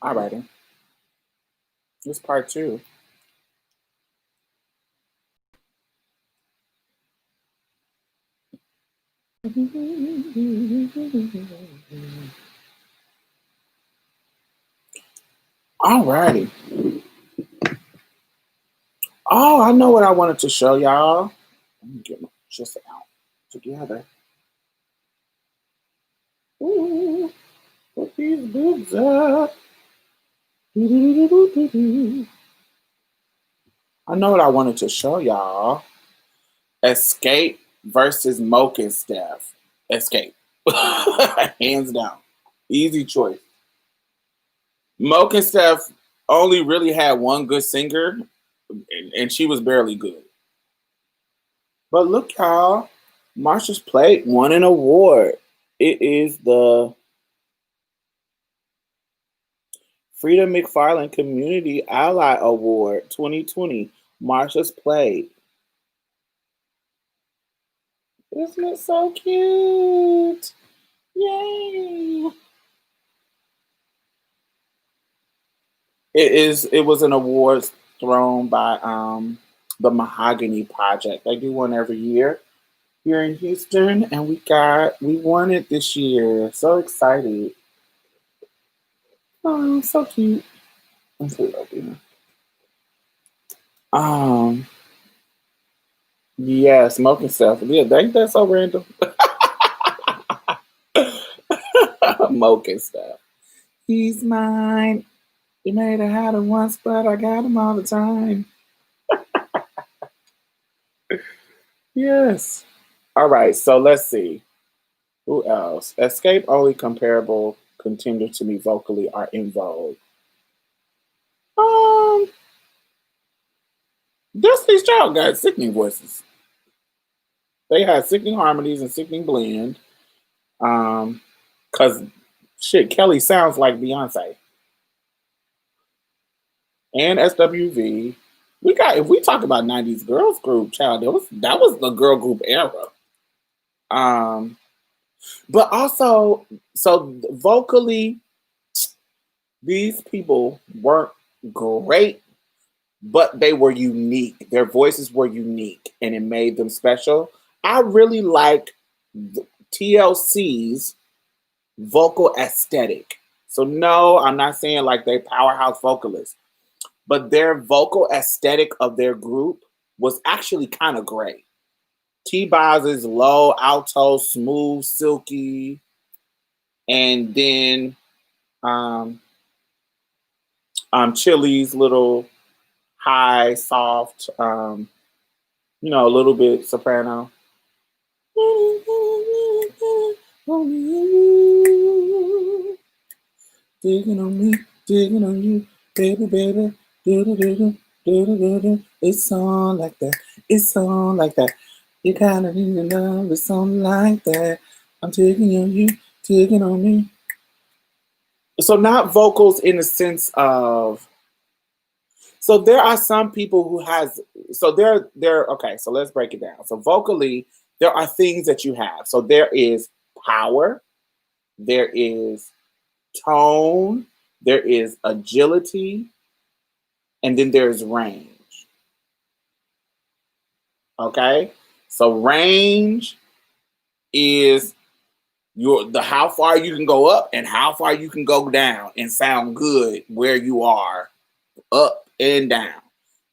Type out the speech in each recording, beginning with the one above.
Alrighty. This part two. Alrighty. Oh, I know what I wanted to show y'all. Let me get my just out together. Ooh, put these boobs up. I know what I wanted to show y'all. Escape versus Moke and Steph. Escape. Hands down. Easy choice. Moke and Steph only really had one good singer, and she was barely good. But look, y'all. Marsha's Plate won an award. It is the Frida McFarlane Community Ally Award 2020. Marsha's Plate. Isn't it so cute? Yay! It was an award thrown by the Mahogany Project. They do one every year here in Houston, and we won it this year. So excited. Oh, so cute. Let's put it up here. Yeah, smoking stuff. Yeah, ain't that so random? Smoking stuff. He's mine. You made a had him once, but I got him all the time. Yes. All right, so let's see. Who else? Escape only comparable contender to me vocally are In Vogue. Destiny's Child got sickening voices. They had sickening harmonies and sickening blend. Cause shit, Kelly sounds like Beyonce. And SWV. If we talk about 90s girls group, child, that was the girl group era. But also, so vocally, these people weren't great, but they were unique. Their voices were unique, and it made them special. I really like TLC's vocal aesthetic. So no, I'm not saying like they powerhouse vocalists, but their vocal aesthetic of their group was actually kind of great. T-Boz's low, alto, smooth, silky, and then Chili's little high, soft, a little bit soprano. Digging on you, baby, baby. It's on like that. It's on like that. You kinda need to love. It's on like that. I'm digging on you, digging on me. So not vocals in the sense of. So there are some people who has. So they're okay. So let's break it down. So vocally, there are things that you have. So there is power. There is tone, there is agility, and then there's range. Okay? So range is the how far you can go up and how far you can go down and sound good where you are, up and down.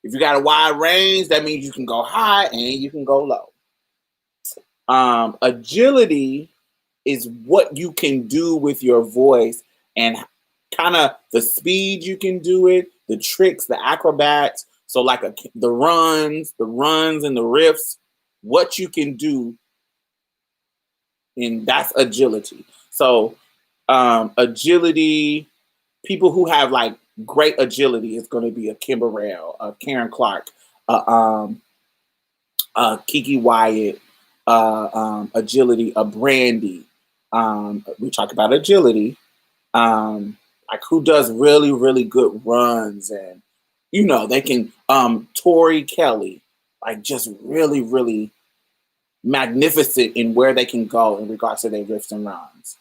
If you got a wide range, that means you can go high and you can go low. Agility is what you can do with your voice and kind of the speed you can do it, the tricks, the acrobats. So like the runs and the riffs, what you can do, and that's agility. So agility, people who have like great agility is going to be a Kimberell, a Karen Clark, Kiki Wyatt, agility, a Brandy. We talk about agility. Like who does really, really good runs, and they can Tori Kelly, like just really, really magnificent in where they can go in regards to their riffs and runs.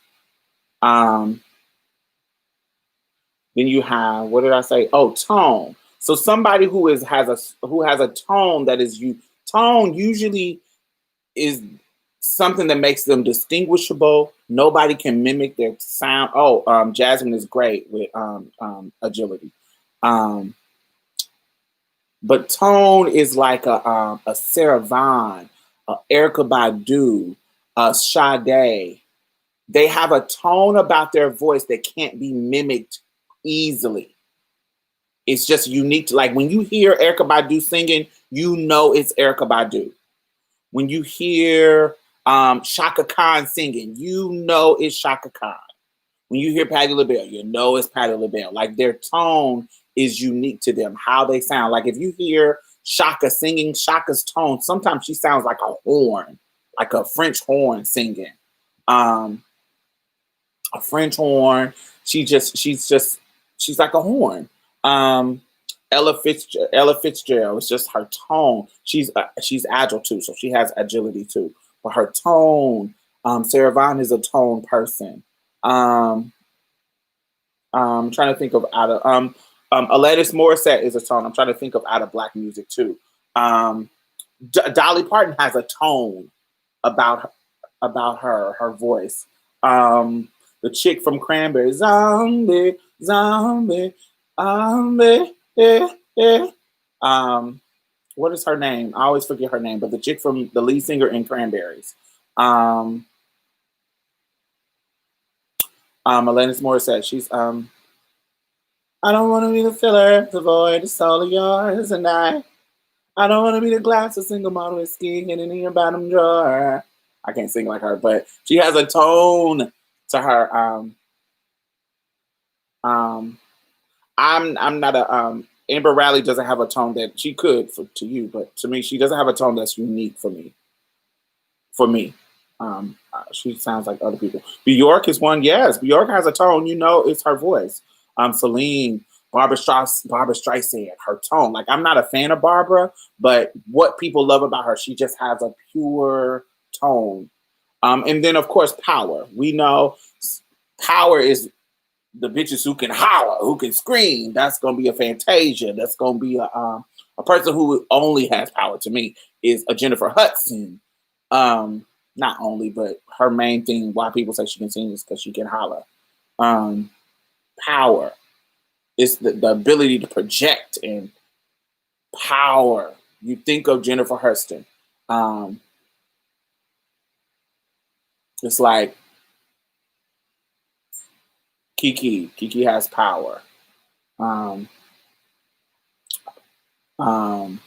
Then you have, what did I say? Oh, tone. So somebody who has a tone that is you tone usually is something that makes them distinguishable. Nobody can mimic their sound. Oh, Jasmine is great with agility. Um, but tone is like a Sarah Vaughan, a Erica Badu, a Sade. They have a tone about their voice that can't be mimicked easily. It's just unique. Like when you hear Erica Badu singing, you know it's Erica Badu. When you hear Shaka Khan singing, you know it's Shaka Khan. When you hear Patti LaBelle, you know it's Patti LaBelle. Like their tone is unique to them, how they sound. Like if you hear Shaka singing, Shaka's tone, sometimes she sounds like a horn, like a French horn singing. Um, a French horn. She's like a horn. Um, Ella Fitzgerald. It's just her tone. She's agile too, so she has agility too. But her tone. Sarah Vaughan is a tone person. Um, I'm trying to think of out of Alanis Morissette is a tone. I'm trying to think of out of black music too. Um, Dolly Parton has a tone about her voice. The chick from Cranberry, zombie, zombie, zombie, yeah, yeah. Um, what is her name? I always forget her name, but the chick from the lead singer in Cranberries. Um, Alanis Morissette. She's I don't want to be the filler, the void, it's all of yours, and I don't want to be the glass of single malt whiskey hidden in your bottom drawer. I can't sing like her, but she has a tone to her. Um, I'm not a Amber Riley doesn't have a tone that she could to you, but to me, she doesn't have a tone that's unique for me. For me, she sounds like other people. Bjork is one. Yes, Bjork has a tone. You know, it's her voice. Celine, Barbara Streisand, her tone. Like I'm not a fan of Barbara, but what people love about her, she just has a pure tone. And then of course, power. We know power is the bitches who can holler, who can scream. That's gonna be a Fantasia. That's gonna be a person who only has power. To me, is a Jennifer Hudson. Not only, but her main thing why people say she can sing is because she can holler. Um, Power. It's the ability to project and power. You think of Jennifer Hudson. Um, it's like Kiki. Kiki has power. Um, um,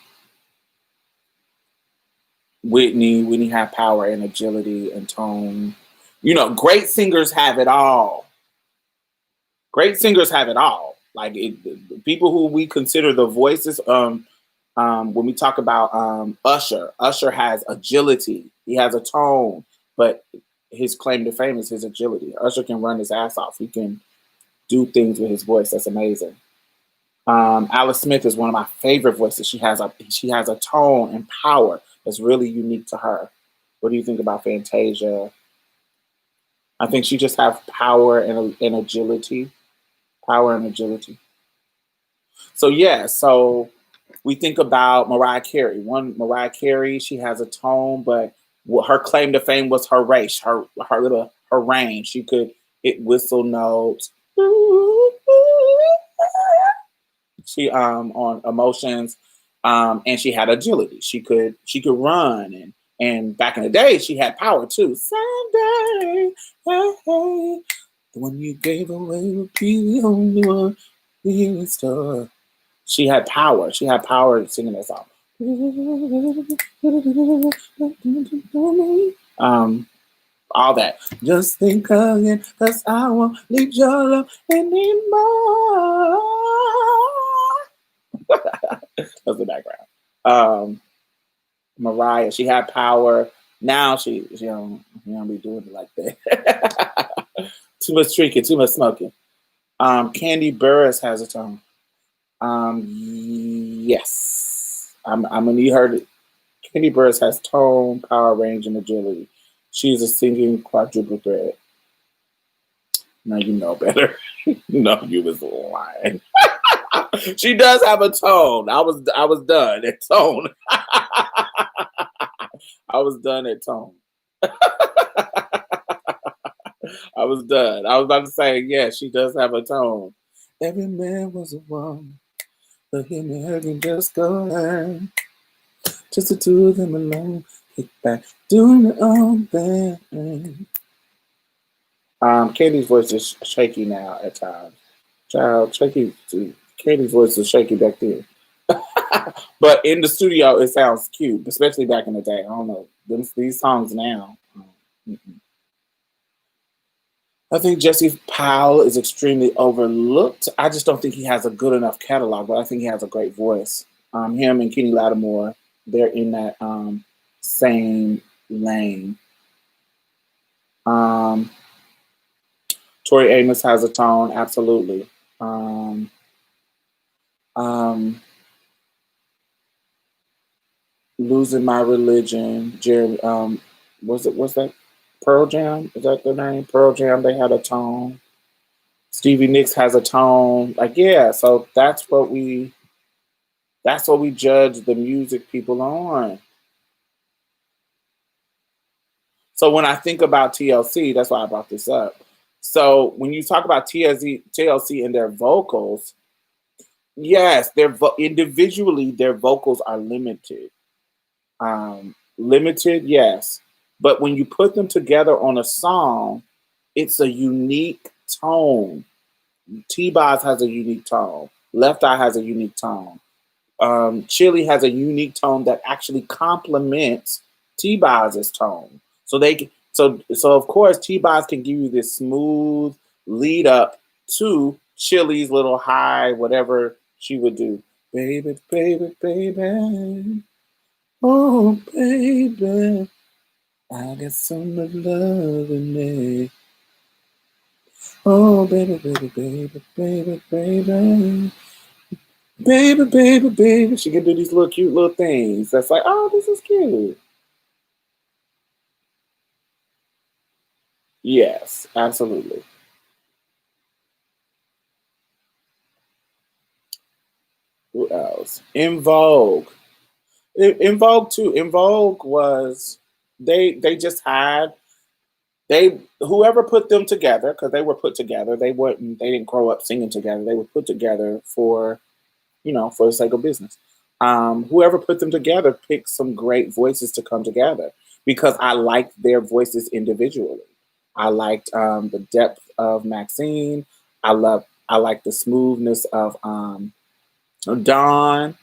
Whitney had power and agility and tone. You know, great singers have it all. Great singers have it all. Like the people who we consider the voices. When we talk about Usher, Usher has agility. He has a tone, but his claim to fame is his agility. Usher can run his ass off. He can do things with his voice. That's amazing. Alice Smith is one of my favorite voices. She has a tone and power that's really unique to her. What do you think about Fantasia? I think she just has power and agility. Power and agility. So yeah, so we think about Mariah Carey. One Mariah Carey, she has a tone, but her claim to fame was her race, her range. She could hit whistle notes. She on emotions, and she had agility. She could run and back in the day she had power too. Someday, hey, hey, the one you gave away would be the only one we restore. She had power. She had power singing that song. All that. Just think again, cause I won't leave your love anymore. That's the background. Mariah, she had power. Now she don't be doing it like that. Too much drinking, too much smoking. Candy Burris has a tone. Yes. I'm gonna need her to. Candy Burris has tone, power, range, and agility. She's a singing quadruple threat. Now you know better. No, you was lying. She does have a tone. I was done at tone. I was done at tone. I was done. I was about to say, yeah, she does have a tone. Every man was a woman, but him and her can just go learn. Just the two of them alone, kick back, doing their own thing. Katie's voice is shaky now at times. Child, Katie's voice was shaky back then. But in the studio, it sounds cute, especially back in the day. I don't know. These songs now. Mm-mm. I think Jesse Powell is extremely overlooked. I just don't think he has a good enough catalog, but I think he has a great voice. Him and Kenny Lattimore, they're in that same lane. Um, Tori Amos has a tone, absolutely. Um, Losing My Religion, Jerry, what's that? Pearl Jam? Is that the name? Pearl Jam, they had a tone. Stevie Nicks has a tone. Like, yeah, so that's what we judge the music people on. So when I think about TLC, that's why I brought this up. So when you talk about TLC and their vocals, yes, individually their vocals are limited. Limited, yes. But when you put them together on a song, it's a unique tone. T-Boz has a unique tone. Left Eye has a unique tone. Chili has a unique tone that actually complements T-Boz's tone. So of course T-Boz can give you this smooth lead up to Chili's little high, whatever she would do. Baby, baby, baby. Oh, baby. I got some love in me. Oh, baby, baby, baby, baby, baby. Baby, baby, baby. She can do these little cute little things. That's like, oh, this is cute. Yes, absolutely. Who else? In Vogue. In Vogue too. In Vogue was they just had they whoever put them together, because they were put together, they didn't grow up singing together. They were put together for the sake of business. Whoever put them together picked some great voices to come together because I liked their voices individually. I liked the depth of Maxine. I liked the smoothness of Dawn.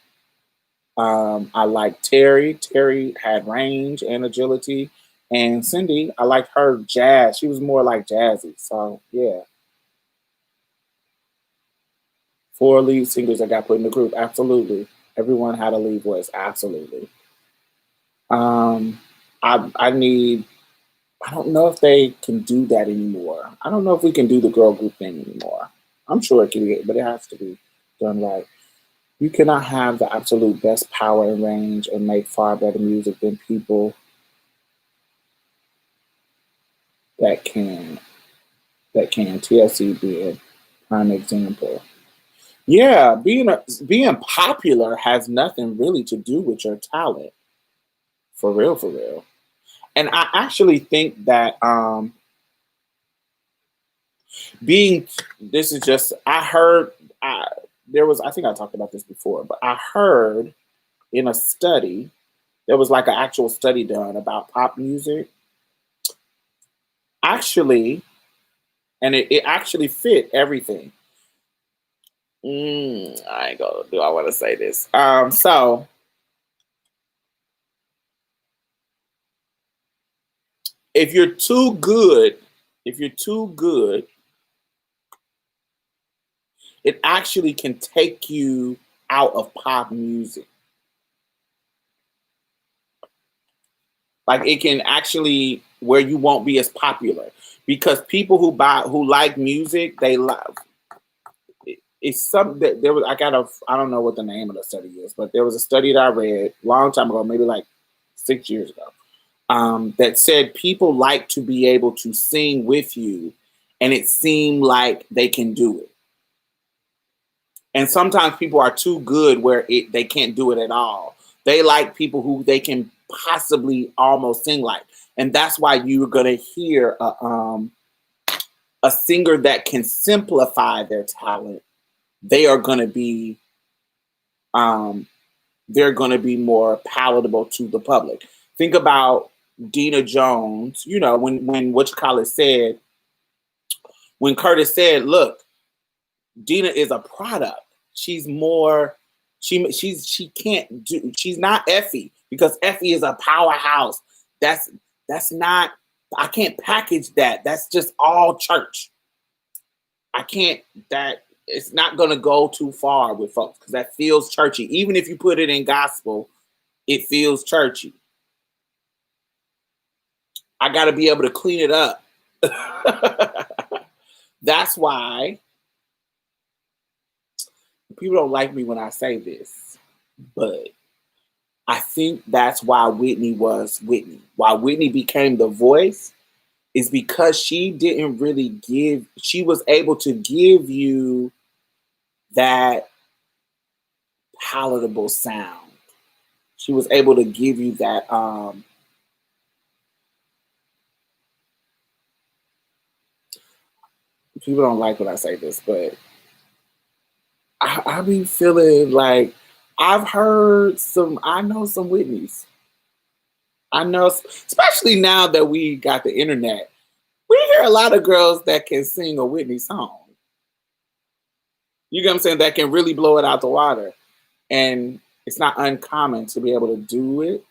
I liked Terry. Terry had range and agility. And Cindy, I liked her jazz. She was more like jazzy. So yeah, four lead singers that got put in the group. Absolutely. Everyone had a lead voice. Absolutely. Um, I need. I don't know if they can do that anymore. I don't know if we can do the girl group thing anymore. I'm sure it can get, but it has to be done right. You cannot have the absolute best power and range and make far better music than people that can. That can. TLC being prime example. Yeah, being popular has nothing really to do with your talent. For real, for real. And I actually think that being this is just I heard there was I think I talked about this before, but I heard in a study there was like an actual study done about pop music actually, and it actually fit everything. I ain't gonna do I want to say this. So if you're too good, if you're too good, it actually can take you out of pop music. Like it can actually where you won't be as popular because people who like music they love it's something that there was I don't know what the name of the study is, but there was a study that I read a long time ago, maybe like 6 years ago, that said people like to be able to sing with you and it seemed like they can do it. And sometimes people are too good where they can't do it at all. They like people who they can possibly almost sing like. And that's why you're going to hear a singer that can simplify their talent. They are going to be they're going to be more palatable to the public. Think about Dina Jones, you know, when said, when Curtis said, look, Dina is a product. She's more, she can't do, she's not Effie, because Effie is a powerhouse. That's not, I can't package that. That's just all church. I can't, it's not going to go too far with folks because that feels churchy. Even if you put it in gospel, it feels churchy. I got to be able to clean it up. That's why people don't like me when I say this, but I think that's why Whitney was Whitney. Why Whitney became the voice is because she didn't really give, she was able to give you that palatable sound. She was able to give you that people don't like when I say this, but I be feeling like I've heard I know some Whitneys. I know, especially now that we got the internet, we hear a lot of girls that can sing a Whitney song. You get what I'm saying? That can really blow it out the water. And it's not uncommon to be able to do it.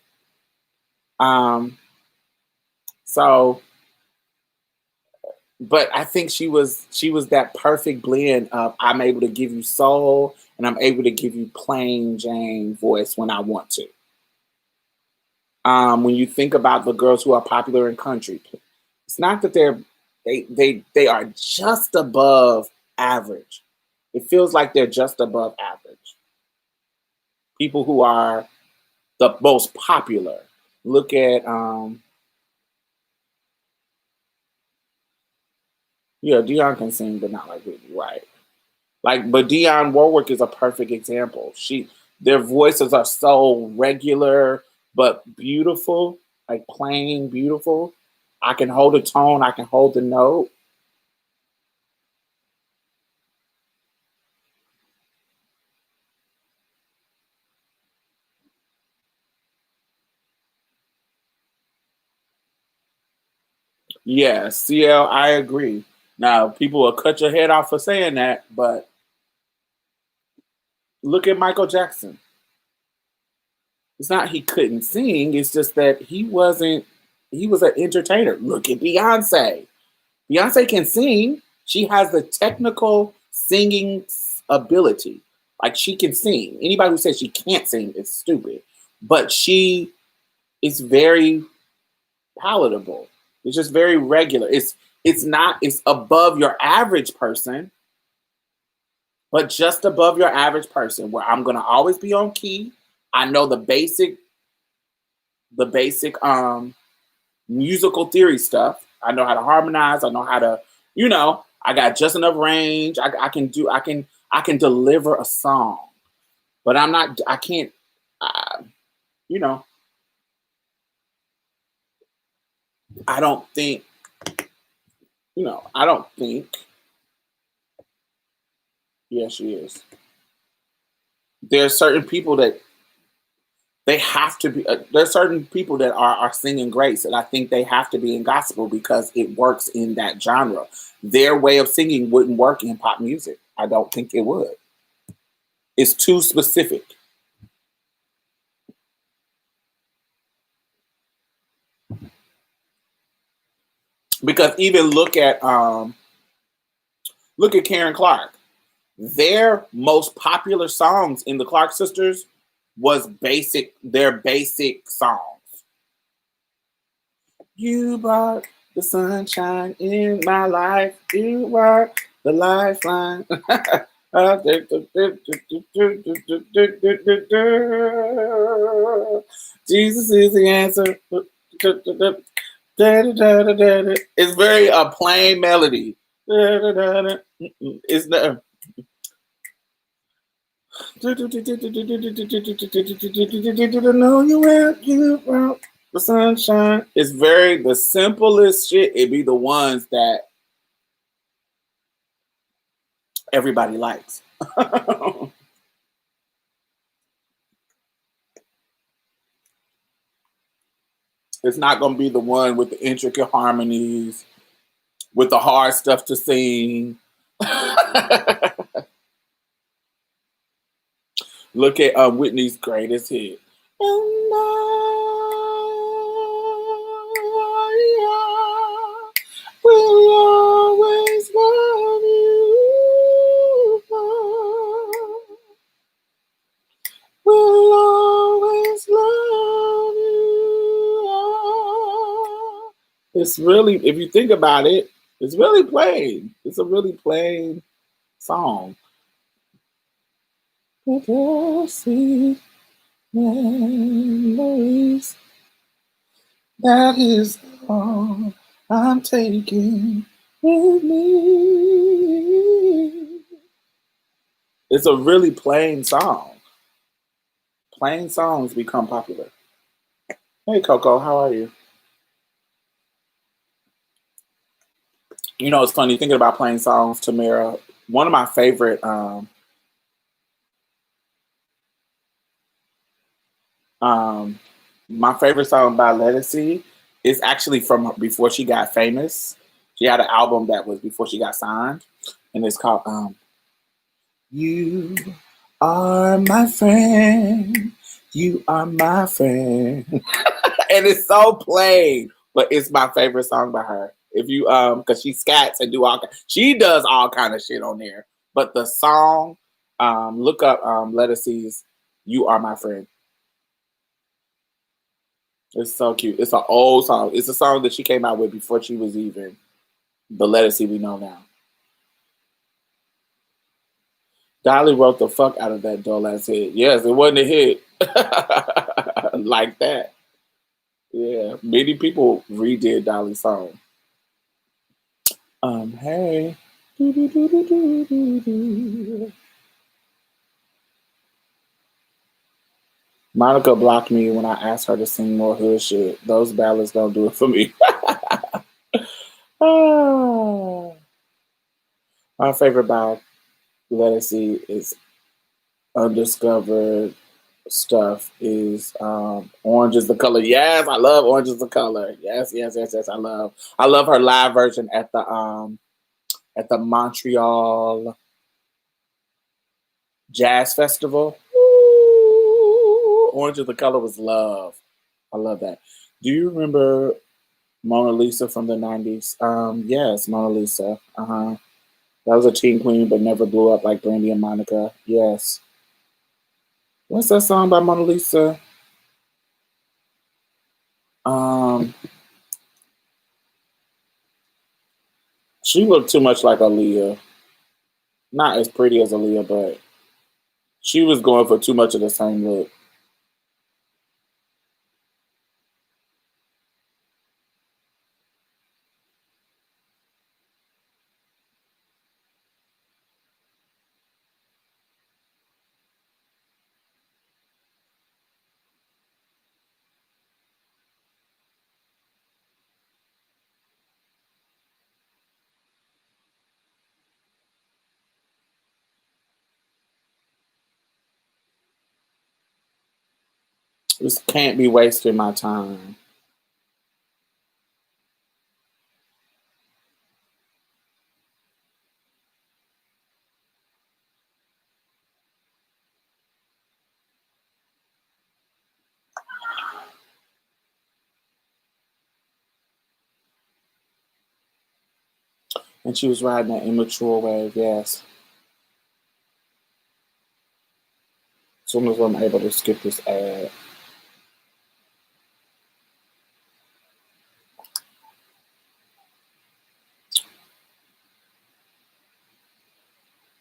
But I think she was that perfect blend of I'm able to give you soul and I'm able to give you plain Jane voice when I want to. When you think about the girls who are popular in country, it's not that they are just above average. It feels like they're just above average. People who are the most popular. Look at Dionne can sing, but not like Whitney, right? But Dionne Warwick is a perfect example. Their voices are so regular but beautiful, like plain beautiful. I can hold a tone, I can hold the note. Yeah, CL, I agree. Now, people will cut your head off for saying that, but look at Michael Jackson. It's not he couldn't sing, it's just that he was an entertainer. Look at Beyonce. Beyonce can sing. She has the technical singing ability. Like, she can sing. Anybody who says she can't sing is stupid. But she is very palatable. It's just very regular. It's above your average person, but just above your average person, where I'm gonna always be on key. I know the basic musical theory stuff. I know how to harmonize. I know how to, I got just enough range. I can deliver a song, but I can't, I don't think, yeah, she is. There's certain people that they have to be, there's certain people that are singing grace, and I think they have to be in gospel because it works in that genre. Their way of singing wouldn't work in pop music. I don't think it would. It's too specific. Because even look at Karen Clark. Their most popular songs in the Clark sisters was their basic songs. You brought the sunshine in my life. You were the lifeline. Jesus is the answer. It's very a plain melody. It's the know you will, you will. The sunshine. It's very the simplest shit. It be the ones that everybody likes. It's not gonna be the one with the intricate harmonies, with the hard stuff to sing. Look at Whitney's greatest hit. And I will always love you. Will always love you. It's really, if you think about it, it's really plain. It's a really plain song. Sweet memories. That is all I'm taking with me. It's a really plain song. Plain songs become popular. Hey, Coco, how are you? You know, it's funny thinking about plain songs, Tamara. One of my favorite, um, my favorite song by Lettucey is actually from before she got famous. She had an album that was before she got signed, and it's called "You Are My Friend." You are my friend, and it's so plain, but it's my favorite song by her. If you because she scats and do she does all kind of shit on there. But the song, look up Lettucey's "You Are My Friend." It's so cute. It's an old song. It's a song that she came out with before she was even the Lettucey we know now. Dolly wrote the fuck out of that dull ass hit. Yes, it wasn't a hit like that. Yeah, many people redid Dolly's song. Hey. Monica blocked me when I asked her to sing more hood shit. Those ballads don't do it for me. Ah. My favorite by Lettucey is Undiscovered Stuff is Orange is the Color. Yes, I love Orange is the Color. Yes, yes, yes, yes. I love her live version at the Montreal Jazz Festival. Ooh, Orange is the Color was love. I love that. Do you remember Mona Lisa from the 90s? Yes, Mona Lisa. Uh-huh. That was a teen queen but never blew up like Brandy and Monica. Yes. What's that song by Mona Lisa? Um, she looked too much like Aaliyah. Not as pretty as Aaliyah, but she was going for too much of the same look. This can't be wasting my time. And she was riding that immature wave, yes. As soon as I'm able to skip this ad.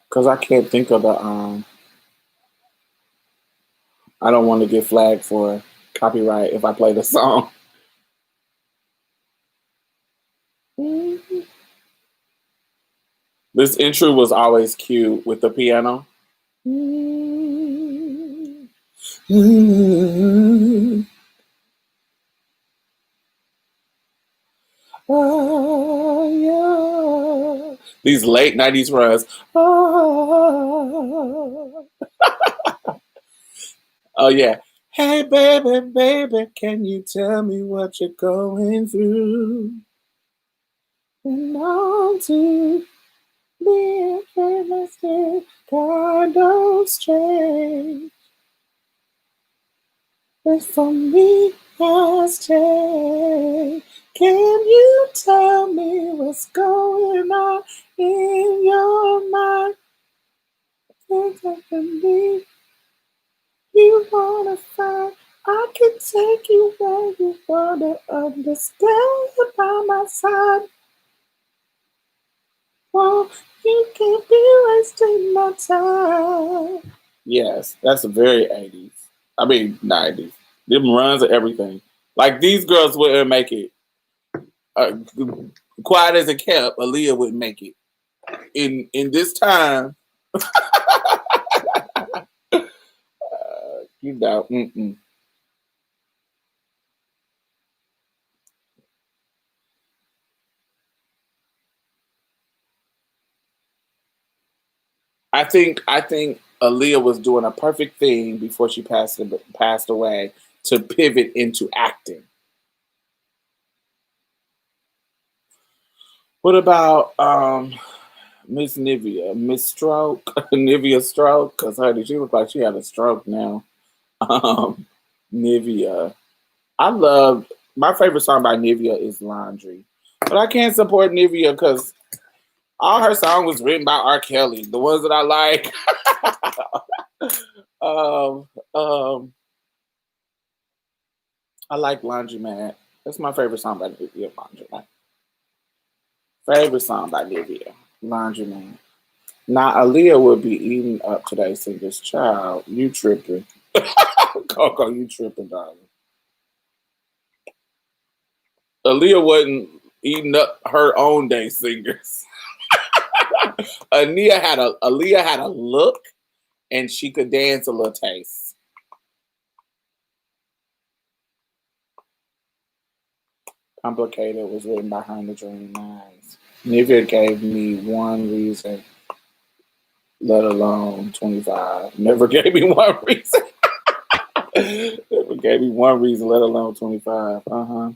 Because I can't think of the I don't want to get flagged for copyright if I play the song. This intro was always cute with the piano. Mm-hmm. Oh, yeah. These late 90s runs. Oh, oh yeah. Hey, baby, baby, can you tell me what you're going through? And on to be a mistake, kind of strange. But for me, has changed. Can you tell me what's going on in your mind? Things I believe you wanna find. I can take you where you wanna understand by my side. Well, you can't be wasting my time. Yes, that's a very 80s. I mean, 90s. Them runs and everything. Like, these girls wouldn't make it. Quiet as it kept, Aaliyah wouldn't make it. In this time, you know, I think Aaliyah was doing a perfect thing before she passed away to pivot into acting. What about Miss Nivea, Miss Stroke, Nivea Stroke? Because honey, she looked like she had a stroke now. Um, Nivea. I love my favorite song by Nivea is Laundry, but I can't support Nivea because all her song was written by R. Kelly. The ones that I like, um, um, I like Laundry Man. That's my favorite song by Nivea. Laundry Man. Favorite song by Nivea. Laundry Man. Now Aaliyah would be eating up today's singer's child. You tripping. Coco, you tripping, darling. Aaliyah wasn't eating up her own day singers. Aaliyah had a look and she could dance a little taste. Complicated was written behind the dream lines. Never gave me one reason, let alone 25. Never gave me one reason. Never gave me one reason, let alone 25. Uh-huh.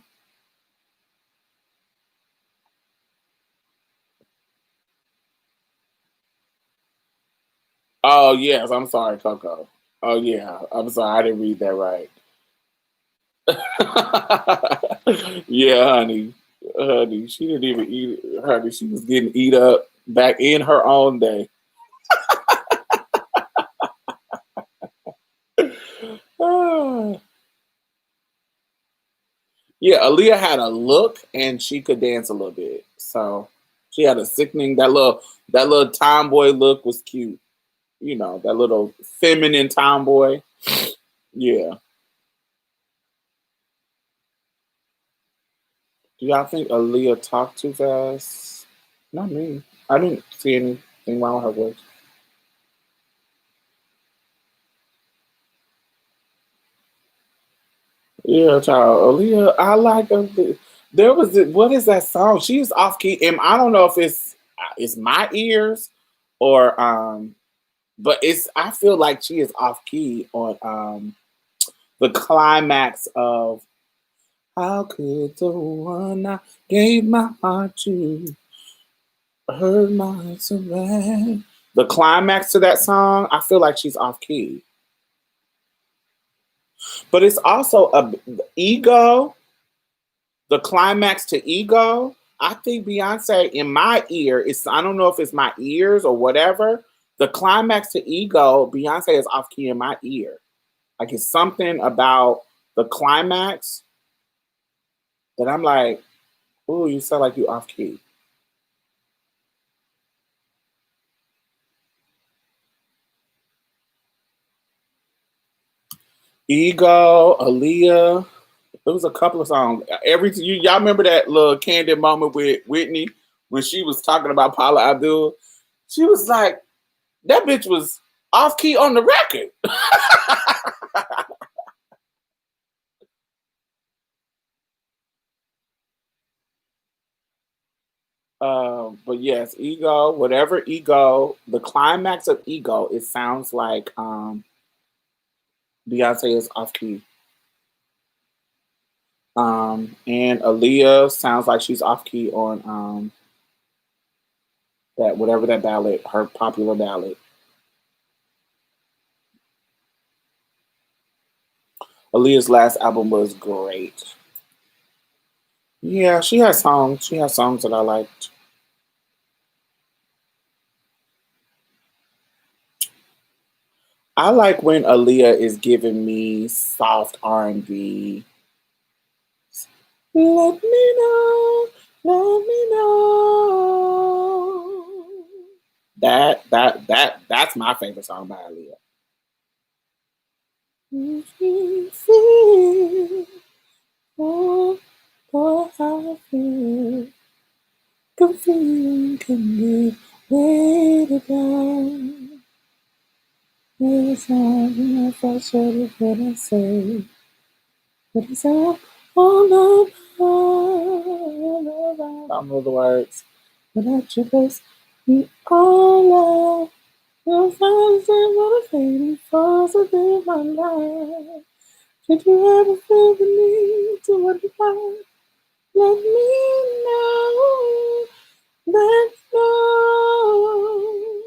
Oh yes, I'm sorry, Coco. Oh yeah, I'm sorry, I didn't read that right. Yeah, honey, honey, she didn't even eat. Honey, she was getting eat up back in her own day. Ah. Yeah, Aaliyah had a look and she could dance a little bit. So she had a sickening that little tomboy look was cute. You know, that little feminine tomboy. Yeah. Do y'all think Aaliyah talked too fast? Not me. I didn't see anything wrong with her voice. Yeah, child. Aaliyah, I like her. There was what is that song? She's off key, and I don't know if it's my ears or but it's I feel like she is off key on the climax of how could the one I gave my heart to hurt my so bad. The climax to that song, I feel like she's off key. But it's also a ego, the climax to ego. I think Beyonce in my ear, it's I don't know if it's my ears or whatever. The climax to ego, Beyonce is off key in my ear. Like it's something about the climax that I'm like, ooh, you sound like you off key. Ego, Aaliyah. There was a couple of songs. Y'all remember that little candid moment with Whitney when she was talking about Paula Abdul? She was like, that bitch was off key on the record. But yes, ego, whatever ego, the climax of ego, it sounds like Beyonce is off key. And Aaliyah sounds like she's off key on that whatever that ballad, her popular ballad. Aaliyah's last album was great. Yeah, she has songs. She has songs that I liked. I like when Aaliyah is giving me soft R&B. Let me know, let me know. That's my favorite song by Aaliyah. If you feel what I feel, good feeling can be weighted down. Every time I fall short of what I say, but it's all about. I don't know the words. Without your place, we all are. You'll find the motivating force within my life. Did you ever feel the need to wonder? Let me know. Let me know.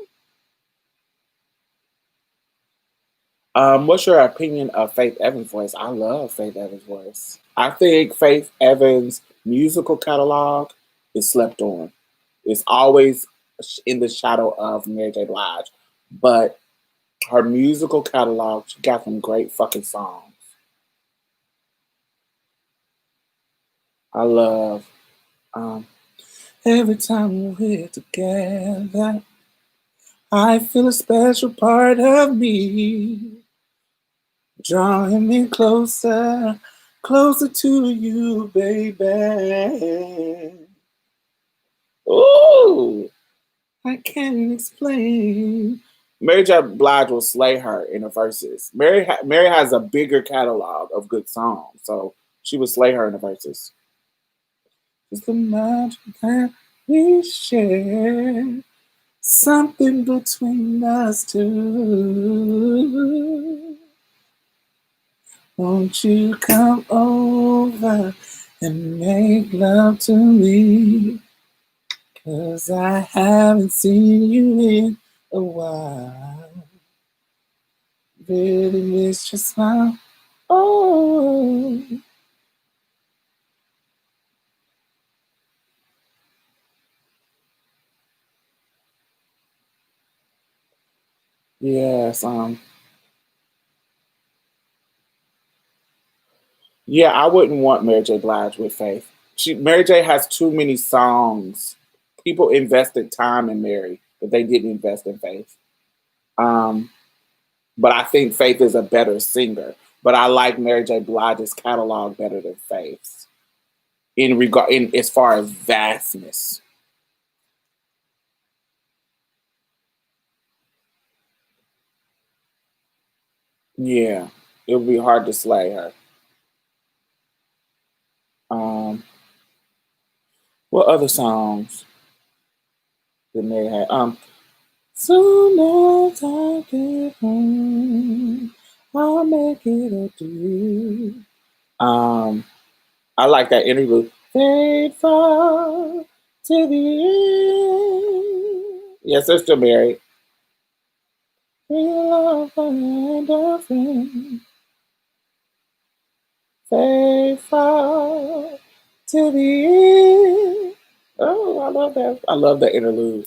What's your opinion of Faith Evans' voice? I love Faith Evans' voice. I think Faith Evans' musical catalog is slept on. It's always in the shadow of Mary J. Blige, but her musical catalog, she got some great fucking songs. I love um, every time we're together. I feel a special part of me drawing me closer, closer to you, baby. Ooh, I can't explain. Mary J. Blige will slay her in the verses. Mary has a bigger catalog of good songs, so she would slay her in the verses. Just the magic that we share, something between us two. Won't you come over and make love to me? 'Cause I haven't seen you in a while. Really miss your smile. Oh, yes. Yeah, I wouldn't want Mary J. Blige with Faith. Mary J. has too many songs. People invested time in Mary, but they didn't invest in Faith. Um, but I think Faith is a better singer. But I like Mary J. Blige's catalog better than Faith's in as far as vastness. Yeah, it would be hard to slay her. Um, what other songs did Mary have? Soon as I get home, I'll make it up to you. Um, I like that interlude. Faithful to the end. Yes, they're still married. We love and a friend. Faithful to the end. Oh, I love that. I love that interlude.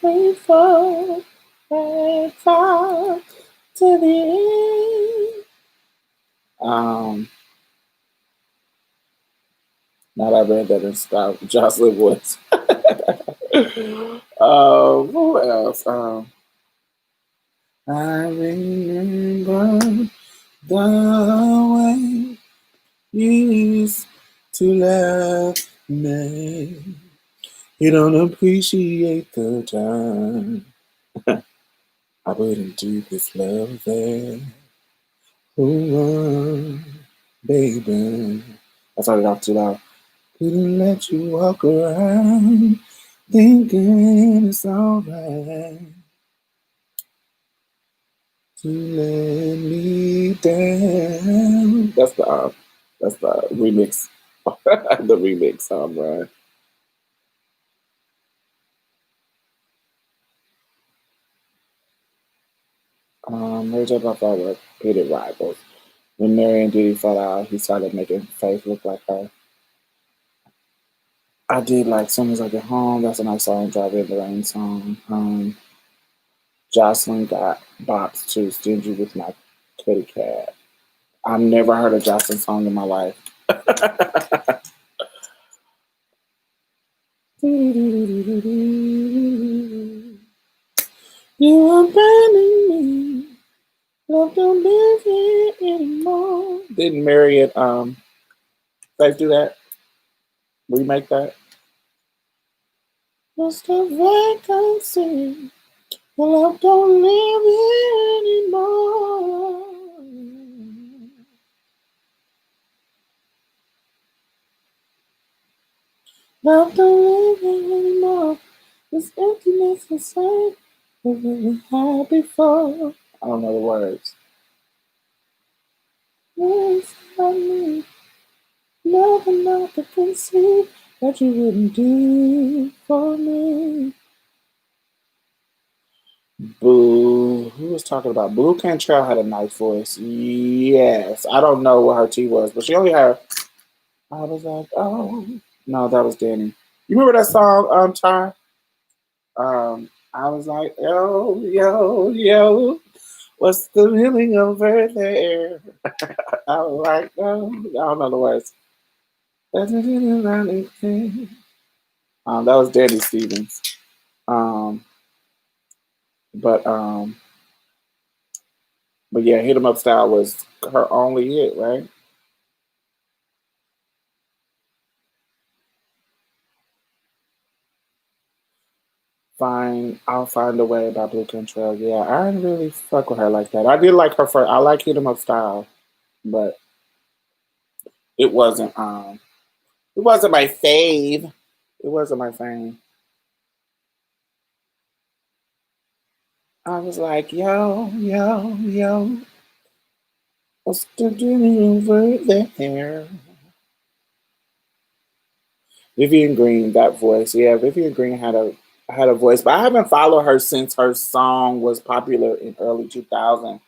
Faithful, faithful to the end. Now that I read that in style, Jocelyn Woods. Who else? I remember the way you used to love me. You don't appreciate the time I put into this love affair. Oh, baby. I started off too loud. Couldn't let you walk around thinking it's alright to let me down. That's the remix. The remix, right. Rage Up I thought were pitted rivals. When Mary and Diddy fell out, he started making Faith look like her. I did like Soon as I Get Home. That's a nice song. Drive in the Rain song. Jocelyn got bops too. Stingy with My Kitty Cat. I've never heard a Jocelyn song in my life. You abandoned me. Love don't live here anymore. Didn't Mary and Faith do that? Remake that? Just a vacancy. Love don't live here anymore. Love don't live here anymore. This emptiness inside of what we had before. I don't know the words. Yes, I need love enough to conceive that you wouldn't do for me. Boo. Who was talking about? Blue Cantrell had a nice voice. Yes. I don't know what her T was, but she only had. I was like, oh. No, that was Danny. You remember that song, Ty? I was like, yo, yo, yo. What's the feeling over there? I was like, oh, I don't know the words. That was Danny Stevens. Um, but um, but yeah, Hit 'Em Up Style was her only hit, right? Fine, I'll find a way by Blue Control. Yeah, I didn't really fuck with her like that. I did like her for. I like Hit 'Em Up Style, but it wasn't. It wasn't my fave. It wasn't my fave. I was like, yo, yo, yo, what's the doing over there? Vivian Green, that voice. Yeah, Vivian Green had a voice, but I haven't followed her since her song was popular in early 2000.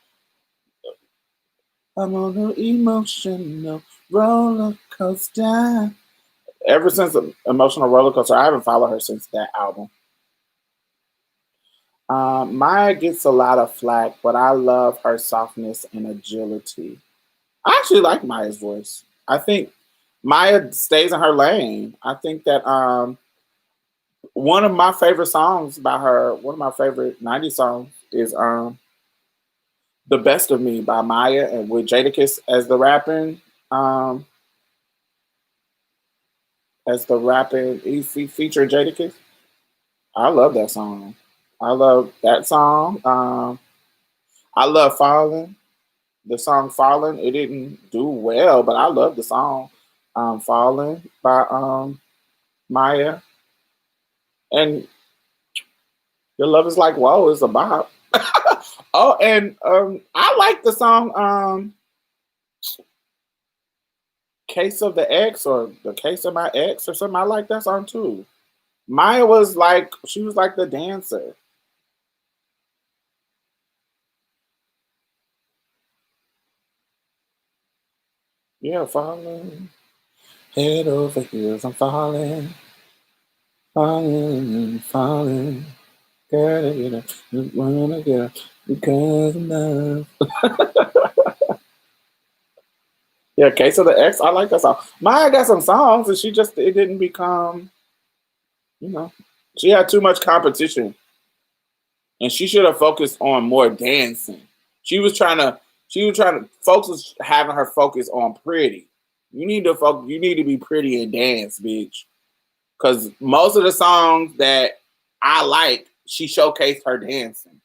I'm on an emotional roller coaster. Ever since Emotional Roller Coaster, I haven't followed her since that album. Maya gets a lot of flack, but I love her softness and agility. I actually like Maya's voice. I think Maya stays in her lane. I think that one of my favorite songs by her, one of my favorite 90s songs is The Best of Me by Maya and with Jadakiss um as the rapping he featured Jadakiss. I love that song. I love that song. I love Falling. The song Falling, it didn't do well, but I love the song Falling by Maya. And Your Love Is Like Whoa is a bop. Oh, and I like the song Case of the Ex or The Case of My Ex or something. I like that song too. Maya was like, she was like the dancer. Yeah, falling. Head over heels, I'm falling. Falling, falling. Gotta get up. Wanna get up because of love. Yeah, Case of the Ex. I like that song. Maya got some songs, and she just it didn't become. You know, she had too much competition. And she should have focused on more dancing. She was trying to. Folks was having her focus on pretty. You need to focus. You need to be pretty and dance, bitch. Because most of the songs that I like, she showcased her dancing.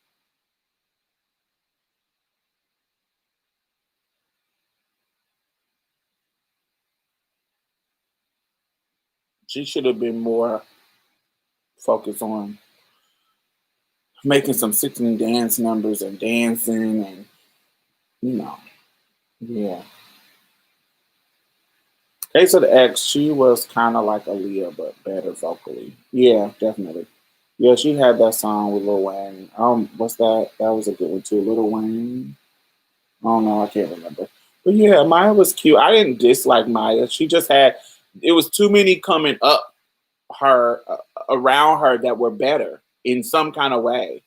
She should have been more focused on making some sickening dance numbers and dancing and you know, yeah. Case of the X, she was kind of like Aaliyah, but better vocally. Yeah, definitely. Yeah, she had that song with Lil Wayne. What's that? That was a good one too. Lil Wayne. I don't know. I can't remember. But yeah, Maya was cute. I didn't dislike Maya. She just had. It was too many coming up her around her that were better in some kind of way.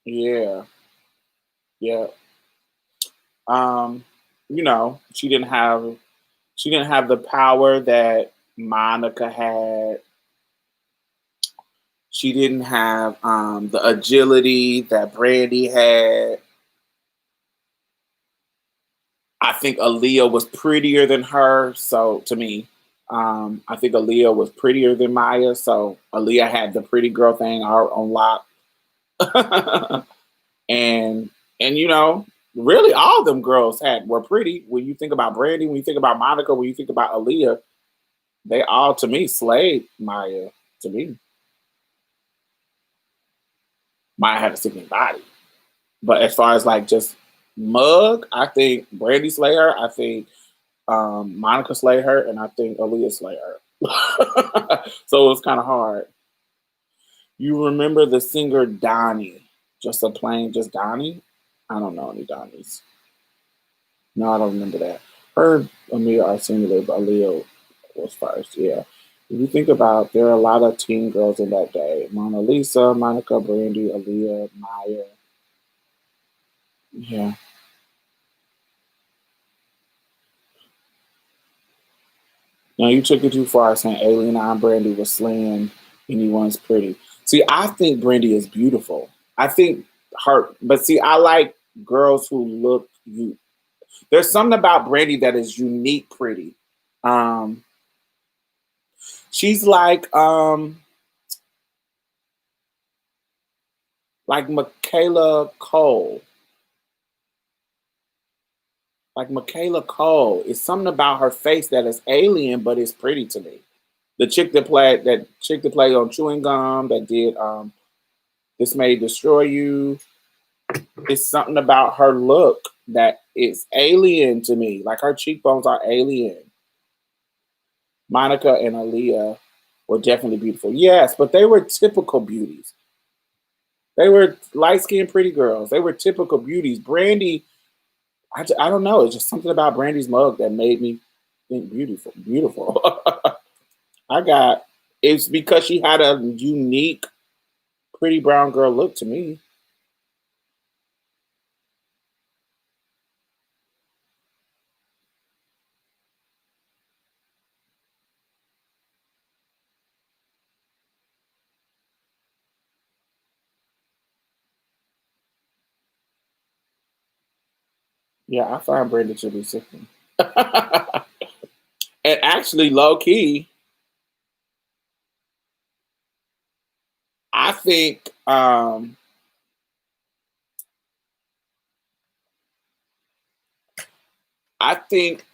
Yeah, yeah. Um, she didn't have the power that Monica had. She didn't have the agility that Brandy had. I think Aaliyah was prettier than her. So to me, I think Aaliyah was prettier than Maya. So Aaliyah had the pretty girl thing on lock. and really all of them girls were pretty. When you think about Brandy, when you think about Monica, when you think about Aaliyah, they all to me slayed Maya. To me, Maya had a sickening body. But as far as like just mug, I think Brandy slay her. I think Monica slay her, and I think Aaliyah slay her. So it was kind of hard. You remember the singer Donnie? Just Donnie? I don't know any Donnies. No, I don't remember that. Her Amir are similar, but Aaliyah was first. Yeah. If you think about, there are a lot of teen girls in that day: Mona Lisa, Monica, Brandy, Aaliyah, Maya. Yeah. Now you took it too far saying Alien on Brandy was slaying anyone's pretty. See, I think Brandy is beautiful. I think but see, I like girls who look you. There's something about Brandy that is unique, pretty. Um, she's like Michaela Cole. Like Michaela Cole. It's something about her face that is alien, but it's pretty to me. That chick that played on chewing gum that did This May Destroy You. It's something about her look that is alien to me. Like her cheekbones are alien. Monica and Aaliyah were definitely beautiful. Yes, but they were typical beauties. They were light skinned, pretty girls. They were typical beauties. Brandy, I don't know. It's just something about Brandy's mug that made me think beautiful. Beautiful. I got it's because she had a unique, pretty brown girl look to me. Yeah, I find Brandy to be sickening. And actually, low key, I think I think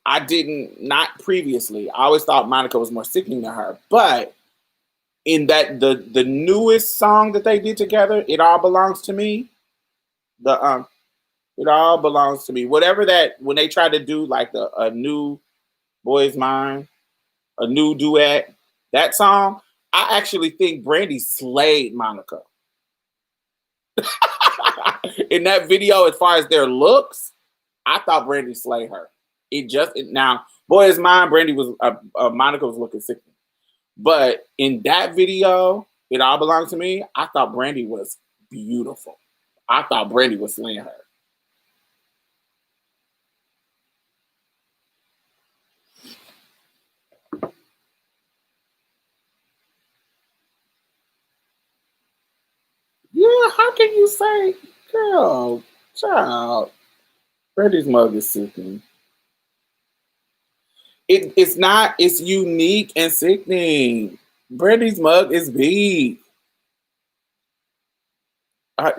I didn't not previously. I always thought Monica was more sickening than her, but in that the newest song that they did together, "It All Belongs to Me," the "It All Belongs to Me," whatever that when they tried to do like a new Boy's Mind, a new duet, that song, I actually think Brandy slayed Monica in that video. As far as their looks, I thought Brandy slayed her. Now, Boy's Mind, Brandy was Monica was looking sick. But in that video, "It All Belongs to Me," I thought Brandy was beautiful. I thought Brandy was slaying her. how can you say, girl, child? Brandy's mug is sickening. It's not. It's unique and sickening. Brandy's mug is big. I,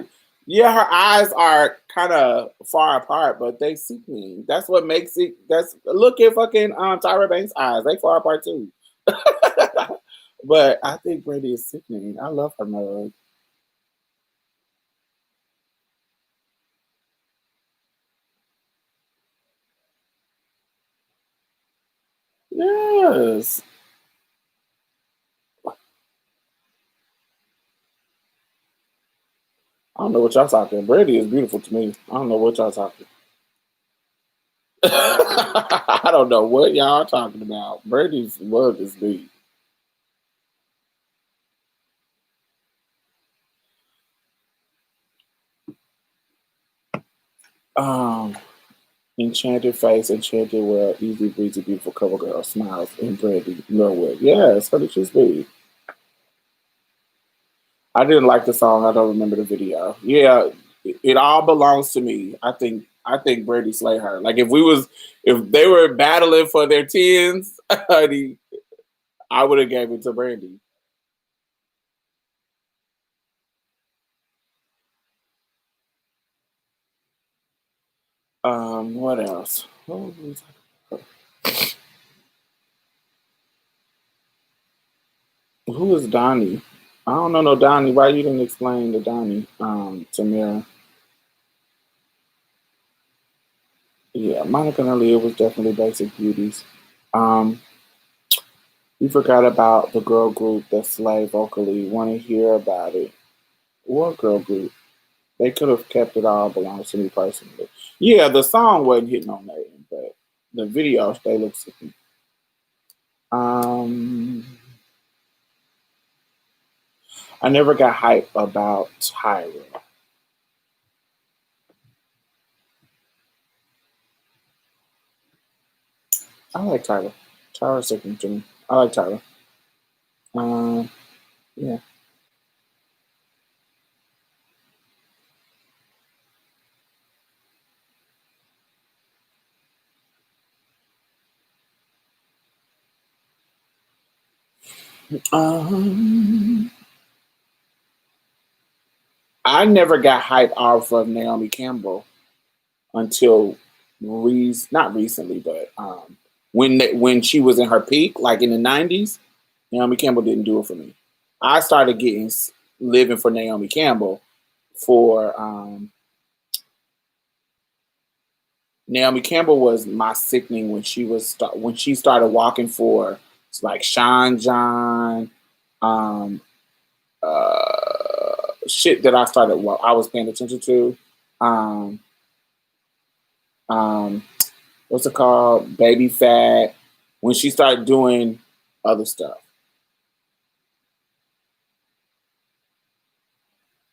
yeah, her eyes are kind of far apart, but they sickening. That's what makes it. That's look at fucking Tyra Banks' eyes. They far apart too. But I think Brandy is sickening. I love her mug. Yes. I don't know what y'all talking. Brandy is beautiful to me. I don't know what y'all talking. I don't know what y'all are talking about. Brandy's mug is big. Um, Enchanted face, enchanted world, easy breezy, beautiful cover girl, smiles, and Brandy Norwood. Yes, how did she speak? I didn't like the song. I don't remember the video. Yeah, it all belongs to me. I think Brandy slay her. Like if they were battling for their tens, honey, I would have gave it to Brandy. What else? Who is Donnie? I don't know no Donnie. Why you didn't explain the Donnie to Mira? Yeah, Monica and Aaliyah was definitely basic beauties. Um, we forgot about the girl group that Slay vocally. Want to hear about it? What girl group? They could have kept it all belongs to me personally. Yeah, the song wasn't hitting on that, but the videos they look sick. Um, I never got hype about Tyra. I like Tyra. Tyra's sickening to me. I like Tyra. Um, yeah. Um, I never got hype off of Naomi Campbell until not recently, but when she was in her peak, like in the '90s. Naomi Campbell didn't do it for me. I started living for Naomi Campbell for Naomi Campbell was my sickening when she started walking for like Sean John, um, shit that I started I was paying attention to. Um, um, what's it called? Baby Fat. When she started doing other stuff.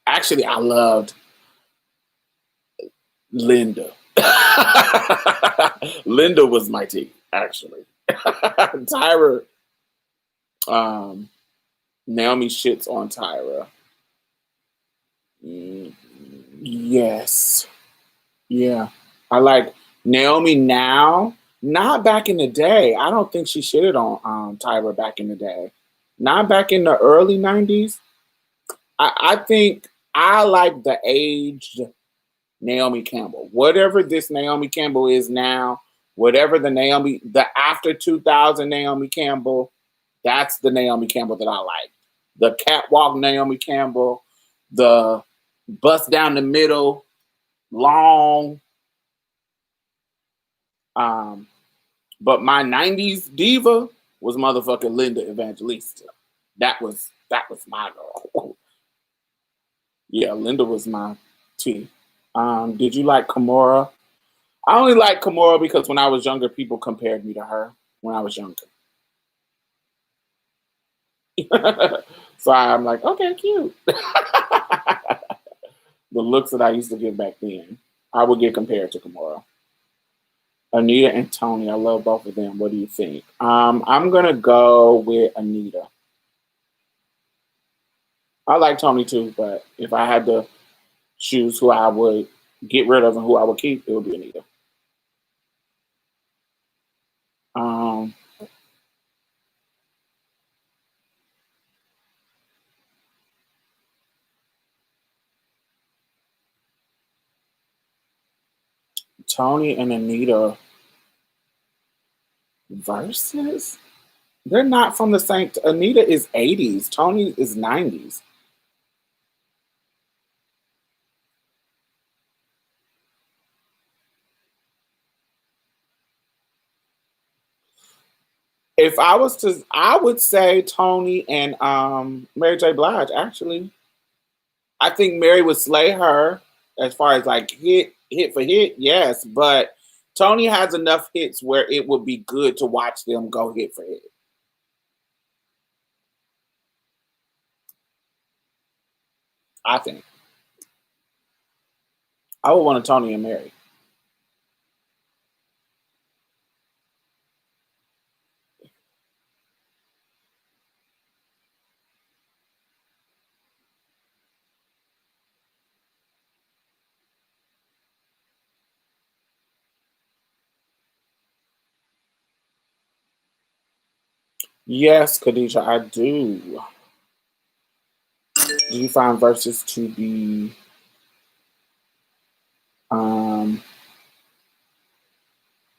Actually, I loved Linda. Linda was my team, actually. Tyra, um, Naomi shits on Tyra. Mm, yes. Yeah. I like Naomi now, not back in the day. I don't think she shitted on Tyra back in the day. Not back in the early 90s. I think I like the aged Naomi Campbell. Whatever this Naomi Campbell is now, whatever the after 2000 Naomi Campbell, that's the Naomi Campbell that I like. The catwalk Naomi Campbell, the bust down the middle, long. Um, but my 90s diva was motherfucking Linda Evangelista. That was my girl. Yeah, Linda was my T. Did you like Kimora? I only like Kimora because when I was younger, people compared me to her when I was younger. So I'm like, okay, cute. The looks that I used to give back then, I would get compared to Kimora. Anita and Tony, I love both of them. What do you think? I'm gonna go with Anita. I like Tony too, but if I had to choose who I would get rid of and who I would keep, it would be Anita. Um, Tony and Anita versus. They're not from the same. Anita is 80s. Tony is 90s. If I was to, I would say Tony and Mary J. Blige. Actually, I think Mary would slay her as far as like hit for hit. Yes, but Tony has enough hits where it would be good to watch them go hit for hit. I think I would want a Tony and Mary. Yes, Khadijah, I do. Do you find verses to be um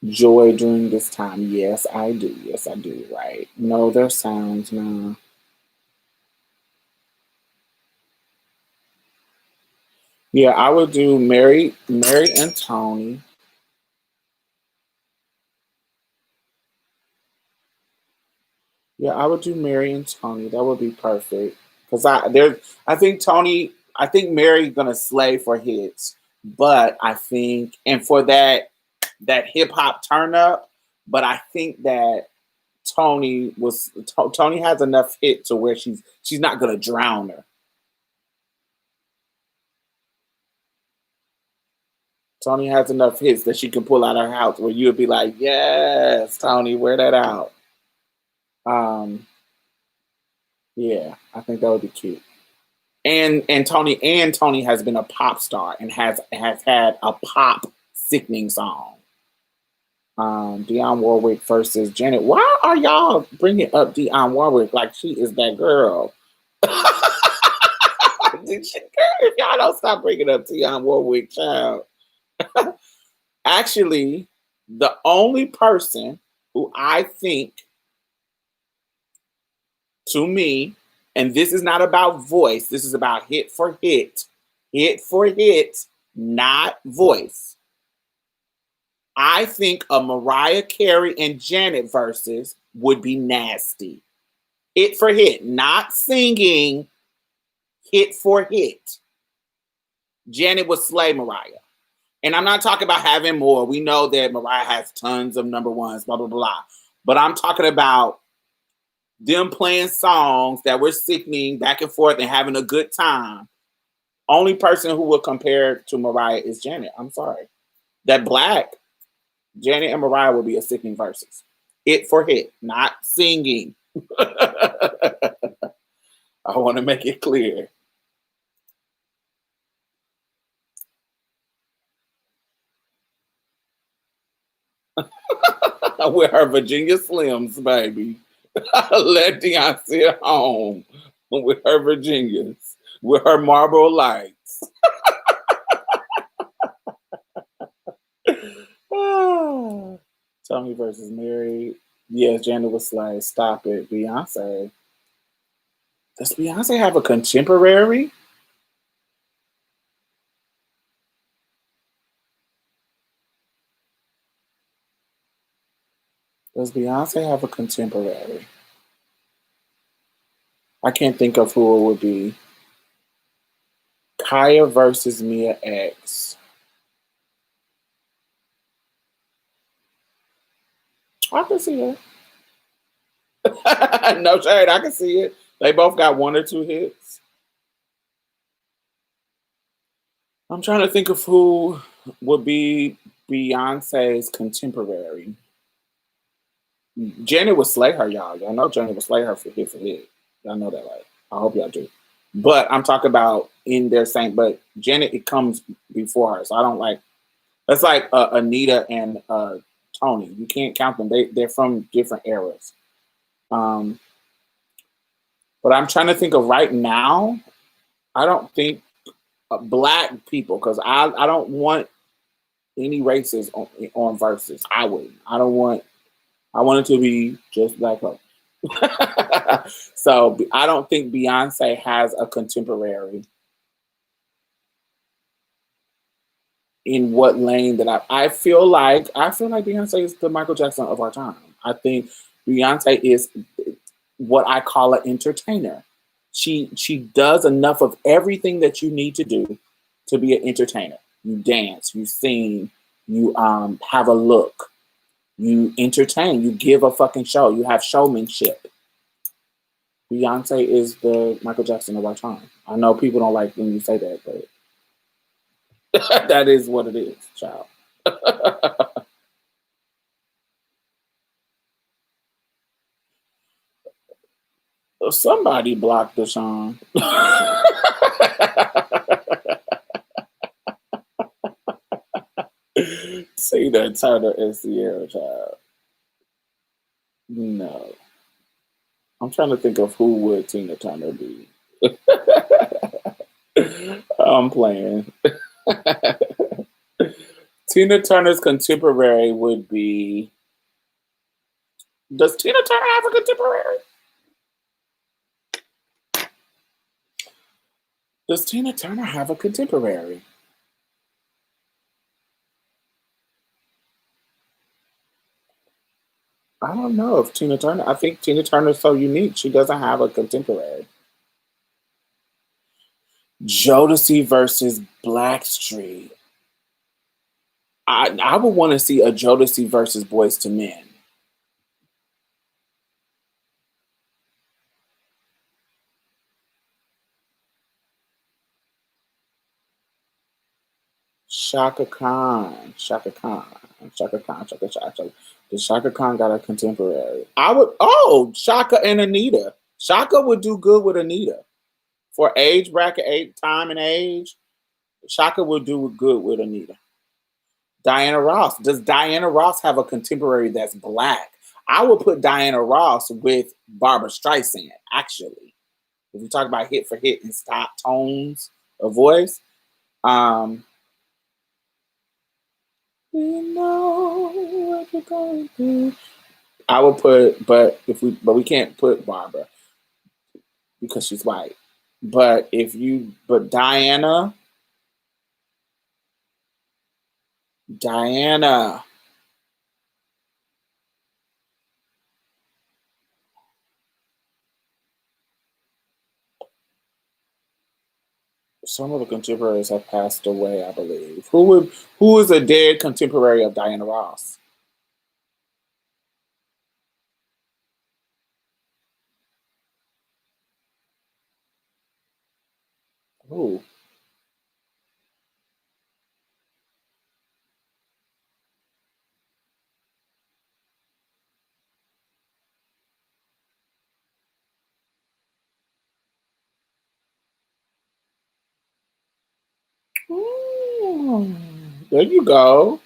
joy during this time? Yes, I do. Yes, I do. Right. No, their sounds. No. Yeah, I would do Mary and Tony. Yeah, I would do Mary and Tony. That would be perfect. Cause I think Tony, I think Mary's gonna slay for hits, but I think and for that hip hop turn up, but I think that Tony has enough hit to where she's not gonna drown her. Tony has enough hits that she can pull out her house where you would be like, yes, Tony, wear that out. Um, yeah, I think that would be cute. And Tony has been a pop star and has had a pop sickening song. Dionne Warwick versus Janet. Why are y'all bringing up Dionne Warwick like she is that girl? If y'all don't stop bringing up Dionne Warwick, child. Actually, the only person who I think, to me, and this is not about voice, this is about hit for hit, not voice. I think a Mariah Carey and Janet versus would be nasty. Hit for hit, not singing, hit for hit. Janet would slay Mariah. And I'm not talking about having more. We know that Mariah has tons of number ones, blah, blah, blah. But I'm talking about them playing songs that were sickening back and forth and having a good time. Only person who would compare to Mariah is Janet. I'm sorry. That black, Janet and Mariah would be a sickening versus. Hit for hit, not singing. I want to make it clear. With her Virginia Slims, baby. Let Deion sit home with her Virginias, with her Marlboro Lights. Tony versus Mary. Yes, Janet was like, stop it. Beyonce. Does Beyonce have a contemporary? Does Beyonce have a contemporary? I can't think of who it would be. Kaya versus Mia X. I can see it. No shade, I can see it. They both got one or two hits. I'm trying to think of who would be Beyonce's contemporary. Janet would slay her, y'all. Y'all know Janet would slay her for hit for hit. Y'all know that, right? I hope y'all do. But I'm talking about in their same. But Janet, it comes before her, so I don't like. That's like Anita and Tony. You can't count them. They're from different eras. Um, but I'm trying to think of right now. I don't think black people, because I don't want any races on verses. I wouldn't. I don't want. I want it to be just black folks. So I don't think Beyonce has a contemporary in what lane that I feel like Beyonce is the Michael Jackson of our time. I think Beyonce is what I call an entertainer. She does enough of everything that you need to do to be an entertainer. You dance, you sing, you have a look, you entertain, you give a fucking show, you have showmanship. Beyonce is the Michael Jackson of our time. I know people don't like when you say that, but that is what it is, child. Somebody blocked Deshaun. See that Turner and Sierra, child. No. I'm trying to think of who would Tina Turner be. I'm playing. Tina Turner's contemporary would be. Does Tina Turner have a contemporary? Does Tina Turner have a contemporary? I don't know if Tina Turner. I think Tina Turner's so unique. She doesn't have a contemporary. Jodeci versus Blackstreet. I would want to see a Jodeci versus Boys to Men. Shaka Khan, Shaka Khan, Shaka Khan, Shaka Shaka. Does Shaka Khan got a contemporary? I would. Oh, Shaka and Anita. Shaka would do good with Anita for age bracket, time and age. Shaka would do good with Anita. Diana Ross. Does Diana Ross have a contemporary that's black? I would put Diana Ross with Barbara Streisand, actually. If you talk about hit for hit and stop tones of voice, um, you know what you're going through. I would put, but we can't put Barbara because she's white. But Diana, some of the contemporaries have passed away, I believe. Who is a dead contemporary of Diana Ross? Who? There you go.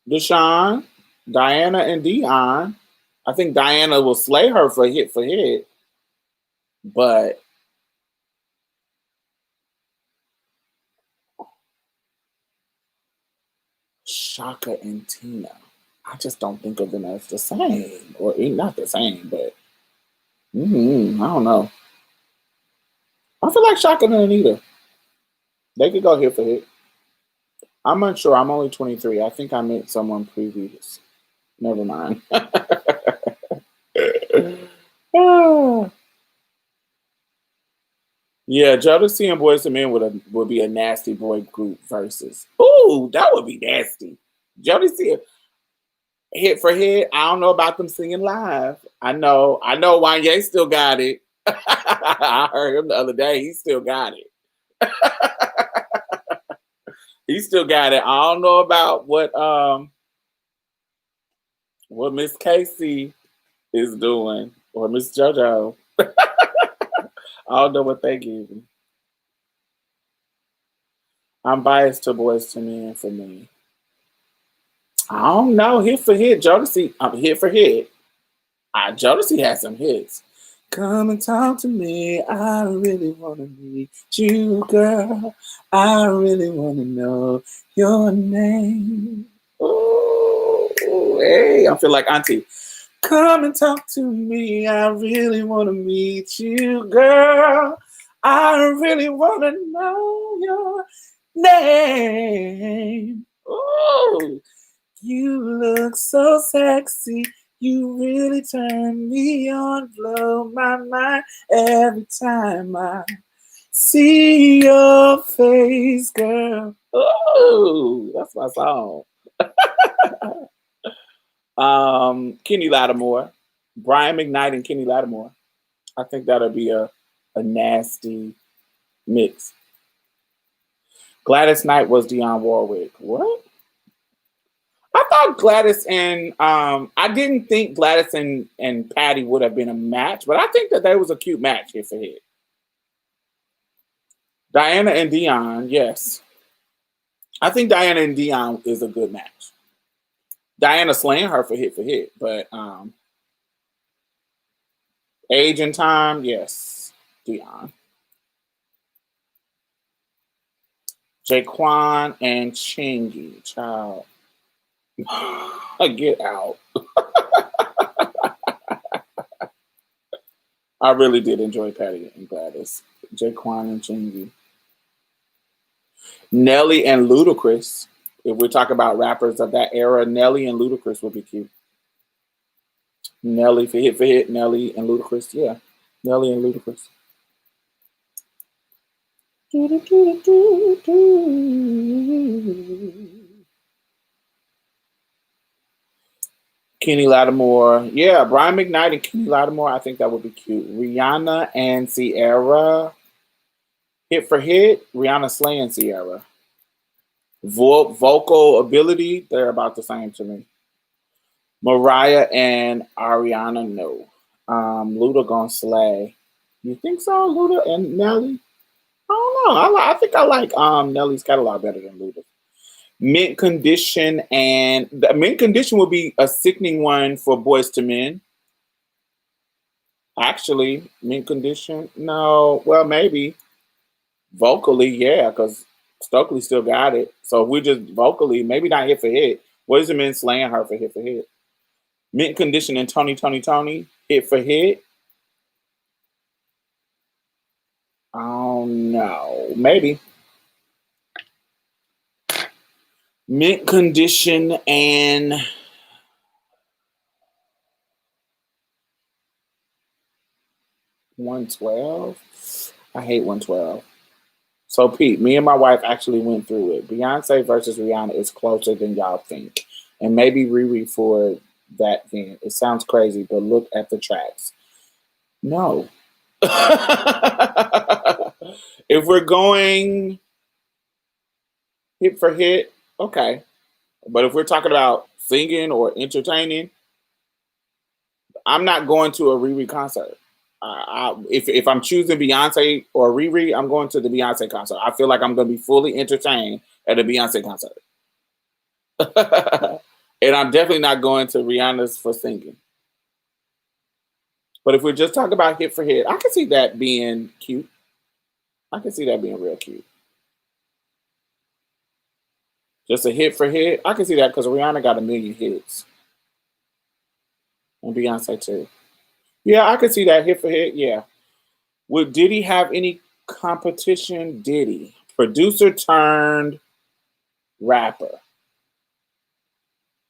Deshaun, Diana, and Dion. I think Diana will slay her for hit, but Shaka and Tina, I just don't think of them as the same, or not the same, but I don't know. I feel like Shaka and Anita, they could go hit for hit. I'm unsure. I'm only 23. I think I met someone previous. Never mind. Yeah, Jodeci and Boys and Men would be a nasty boy group versus. Ooh, that would be nasty. Jodeci hit for hit. I don't know about them singing live. I know Wanye still got it. I heard him the other day. He still got it. He still got it. I don't know about what Miss Casey is doing or Miss JoJo. I don't know what they give me. I'm biased to Boys to Men for me. I don't know. Hit for hit, Jodeci. Hit for hit. Jodeci has some hits. Come and talk to me. I really wanna meet you, girl. I really wanna know your name. Oh, hey, I feel like Auntie. Come and talk to me. I really wanna meet you, girl. I really wanna know your name. Oh, you look so sexy. You really turn me on, blow my mind every time I see your face, girl. Oh, that's my song. Kenny Lattimore, Brian McKnight, and Kenny Lattimore. I think that'll be a nasty mix. Gladys Knight was Dionne Warwick. What? I thought Gladys and I didn't think Gladys and Patty would have been a match, but I think that was a cute match hit for hit. Diana and Dion, yes. I think Diana and Dion is a good match. Diana slaying her for hit, but age and time, yes, Dion. Jaquan and Chingy, child. Get out. I really did enjoy Patty and Gladys. Jaquan and Chingy. Nelly and Ludacris. If we talk about rappers of that era, Nelly and Ludacris would be cute. Nelly for hit, Nelly and Ludacris. Yeah, Nelly and Ludacris. Kenny Lattimore. Yeah, Brian McKnight and Kenny Lattimore. I think that would be cute. Rihanna and Ciara. Hit for hit, Rihanna slaying Ciara. Vocal ability, they're about the same to me. Mariah and Ariana, no. Luda gonna slay. You think so, Luda and Nelly? I don't know. I think I like Nelly's catalog better than Luda. Mint Condition and the Mint Condition would be a sickening one for Boys to Men. Actually, Mint Condition, no. Well, maybe vocally, yeah, because Stokely still got it. So if we just vocally, maybe not hit for hit. Boys to Men slaying her for hit for hit. Mint Condition and Tony, hit for hit. Oh no, maybe. Mint Condition and 112. I hate 112. So Pete, me and my wife actually went through it. Beyonce versus Rihanna is closer than y'all think. And maybe Riri for that then. It sounds crazy, but look at the tracks. No. If we're going hit for hit, okay. But if we're talking about singing or entertaining, I'm not going to a Riri concert. If I'm choosing Beyonce or Riri, I'm going to the Beyonce concert. I feel like I'm going to be fully entertained at a Beyonce concert. And I'm definitely not going to Rihanna's for singing. But if we're just talking about hit for hit, I can see that being cute. I can see that being real cute. Just a hit for hit, I can see that because Rihanna got a million hits. And Beyonce too. Yeah, I could see that hit for hit. Yeah. Would Diddy have any competition? Diddy. Producer turned rapper.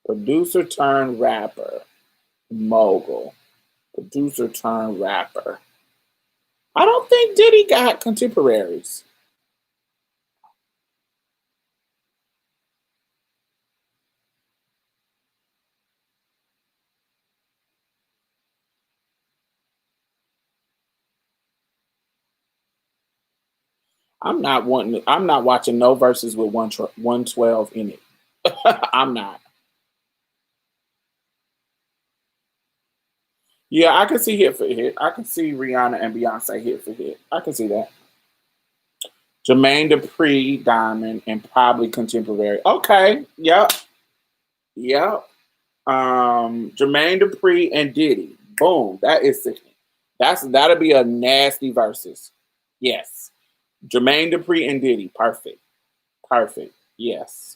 Producer turned rapper. Mogul. Producer turned rapper. I don't think Diddy got contemporaries. I'm not watching no verses with 112 in it. I'm not. Yeah, I can see hit for hit. I can see Rihanna and Beyonce hit for hit. I can see that. Jermaine Dupri, Diamond, and probably contemporary. Okay. Yep. Yep. Jermaine Dupri and Diddy. Boom. That is sickening. That'll be a nasty versus. Yes. Jermaine Dupri and Diddy. Perfect. Perfect. Yes.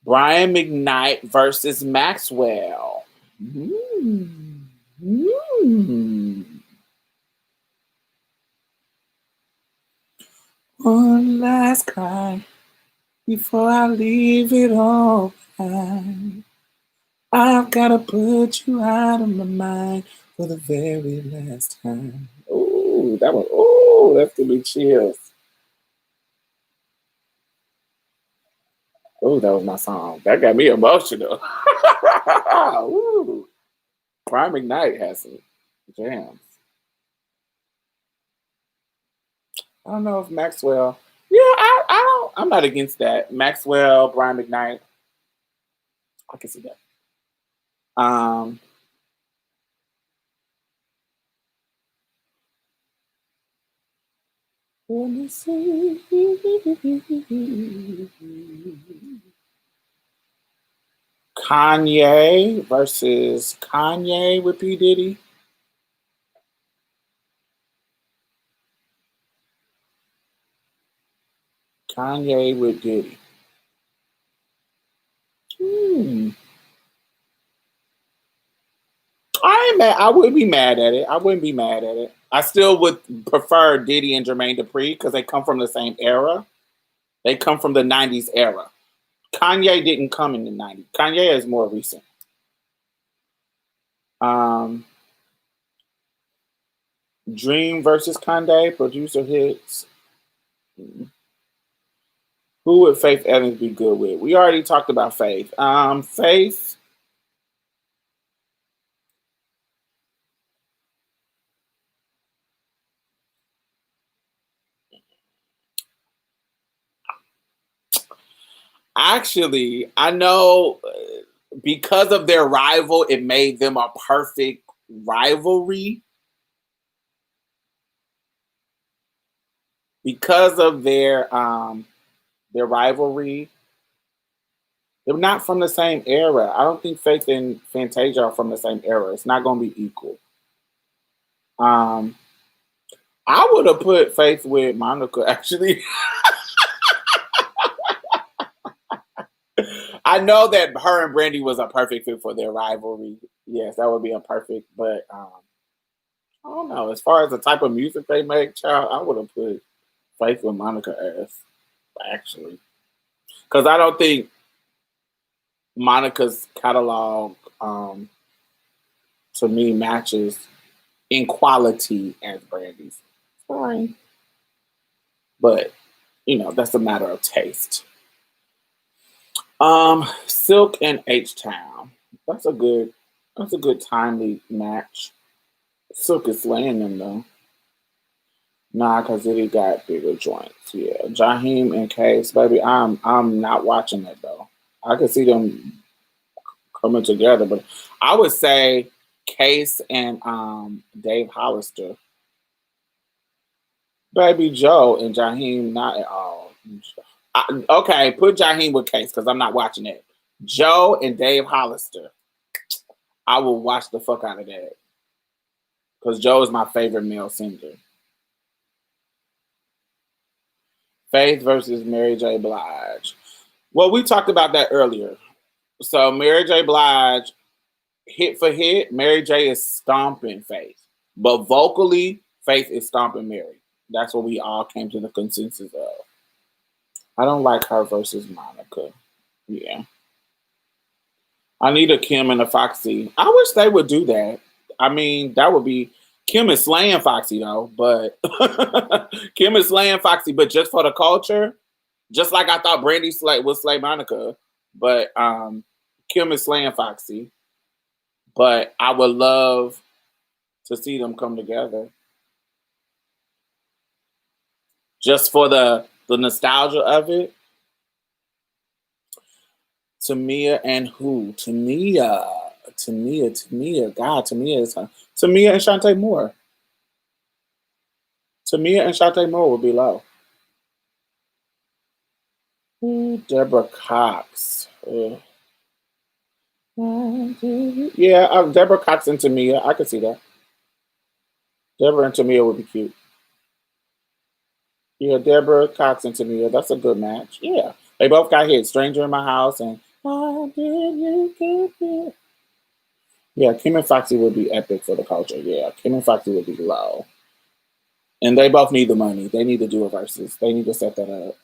Brian McKnight versus Maxwell. Mm. Mm. One last cry before I leave it all behind. I've gotta put you out of my mind for the very last time. Ooh, that one. Ooh, that's gonna be chills. Ooh, that was my song. That got me emotional. Ooh, Prime McKnight has some jams. I don't know if Maxwell. Yeah, I don't. I'm not against that. Maxwell, Brian McKnight. I can see that. Um, let me see. Kanye versus Kanye with P Diddy. Kanye with Diddy. Hmm. I ain't mad. I wouldn't be mad at it. I wouldn't be mad at it. I still would prefer Diddy and Jermaine Dupri because they come from the same era. They come from the '90s era. Kanye didn't come in the '90s. Kanye is more recent. Um, Dream versus Kanye, producer hits. Who would Faith Evans be good with? We already talked about Faith. Faith. Actually, I know because of their rival, it made them a perfect rivalry. Because of their rivalry, they're not from the same era. I don't think Faith and Fantasia are from the same era. It's not going to be equal. Um, I would have put Faith with Monica. Actually, I know that her and Brandy was a perfect fit for their rivalry. Yes, that would be a perfect. But I don't know. As far as the type of music they make, child, I would have put Faith with Monica as actually, because I don't think Monica's catalog to me matches in quality as Brandy's. Fine, but that's a matter of taste. Silk and H Town. That's a good. That's a good timely match. Silk is slaying them though. Nah, cause it got bigger joints. Yeah, Jaheim and Case, baby. I'm not watching it though. I could see them coming together, but I would say Case and Dave Hollister. Baby Joe and Jaheim, not at all. Okay, put Jaheim with Case because I'm not watching it. Joe and Dave Hollister. I will watch the fuck out of that because Joe is my favorite male singer. Faith versus Mary J. Blige. Well, we talked about that earlier. So Mary J. Blige, hit for hit, Mary J. is stomping Faith, but vocally, Faith is stomping Mary. That's what we all came to the consensus of. I don't like her versus Monica. Yeah. I need a Kim and a Foxy. I wish they would do that. I mean, that would be Kim is slaying Foxy though, but Kim is slaying Foxy, but just for the culture, just like I thought Brandy would slay Monica, but Kim is slaying Foxy. But I would love to see them come together just for the nostalgia of it. Tamia and who? Tamia. God, Tamia is her. Tamia and Shantae Moore. Tamia and Shantae Moore would be low. Ooh, Deborah Cox. Yeah, Deborah Cox and Tamia. I could see that. Deborah and Tamia would be cute. Yeah, Deborah Cox and Tamia. That's a good match. Yeah. They both got hit. Stranger in My House and How Did You Get Here? Yeah, Kim and Foxy would be epic for the culture. Yeah, Kim and Foxy would be low. And they both need the money. They need to do a versus. They need to set that up.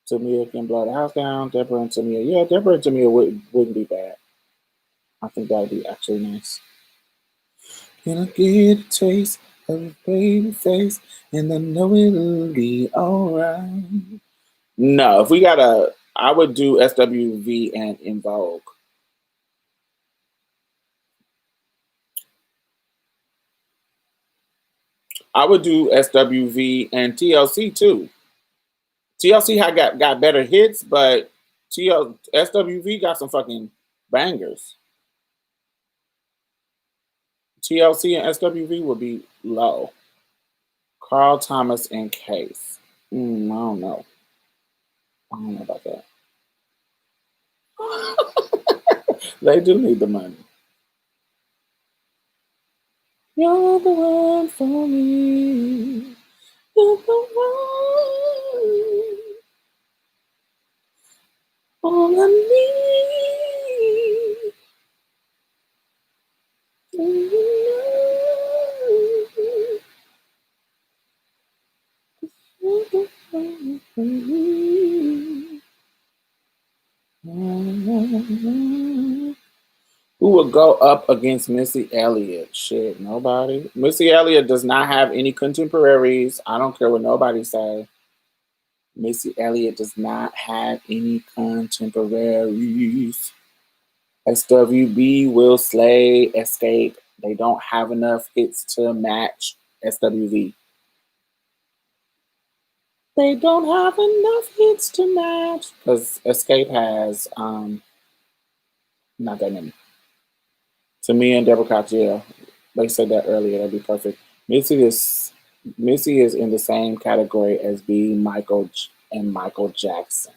Tamia can blow the house down. Deborah and Tamia. Yeah, Deborah and Tamia wouldn't be bad. I think that would be actually nice. Can I get a taste of your baby face? And I know it'll be alright. No, if we got I would do SWV and In Vogue. I would do SWV and TLC too. TLC had got better hits, but SWV got some fucking bangers. TLC and SWV would be low. Carl Thomas and Case. I don't know. I don't know about that. They do need the money. You're the one for me. You're the one. All I need. You're the one for me. Who would go up against Missy Elliott? Shit, nobody. Missy Elliott does not have any contemporaries. I don't care what nobody say. Missy Elliott does not have any contemporaries. SWB will slay Escape. They don't have enough hits to match SWV. They don't have enough hits to match because Escape has not that many. To me and Deborah Cox, yeah, they said that earlier. That'd be perfect. Missy is in the same category as B. Michael and Michael Jackson.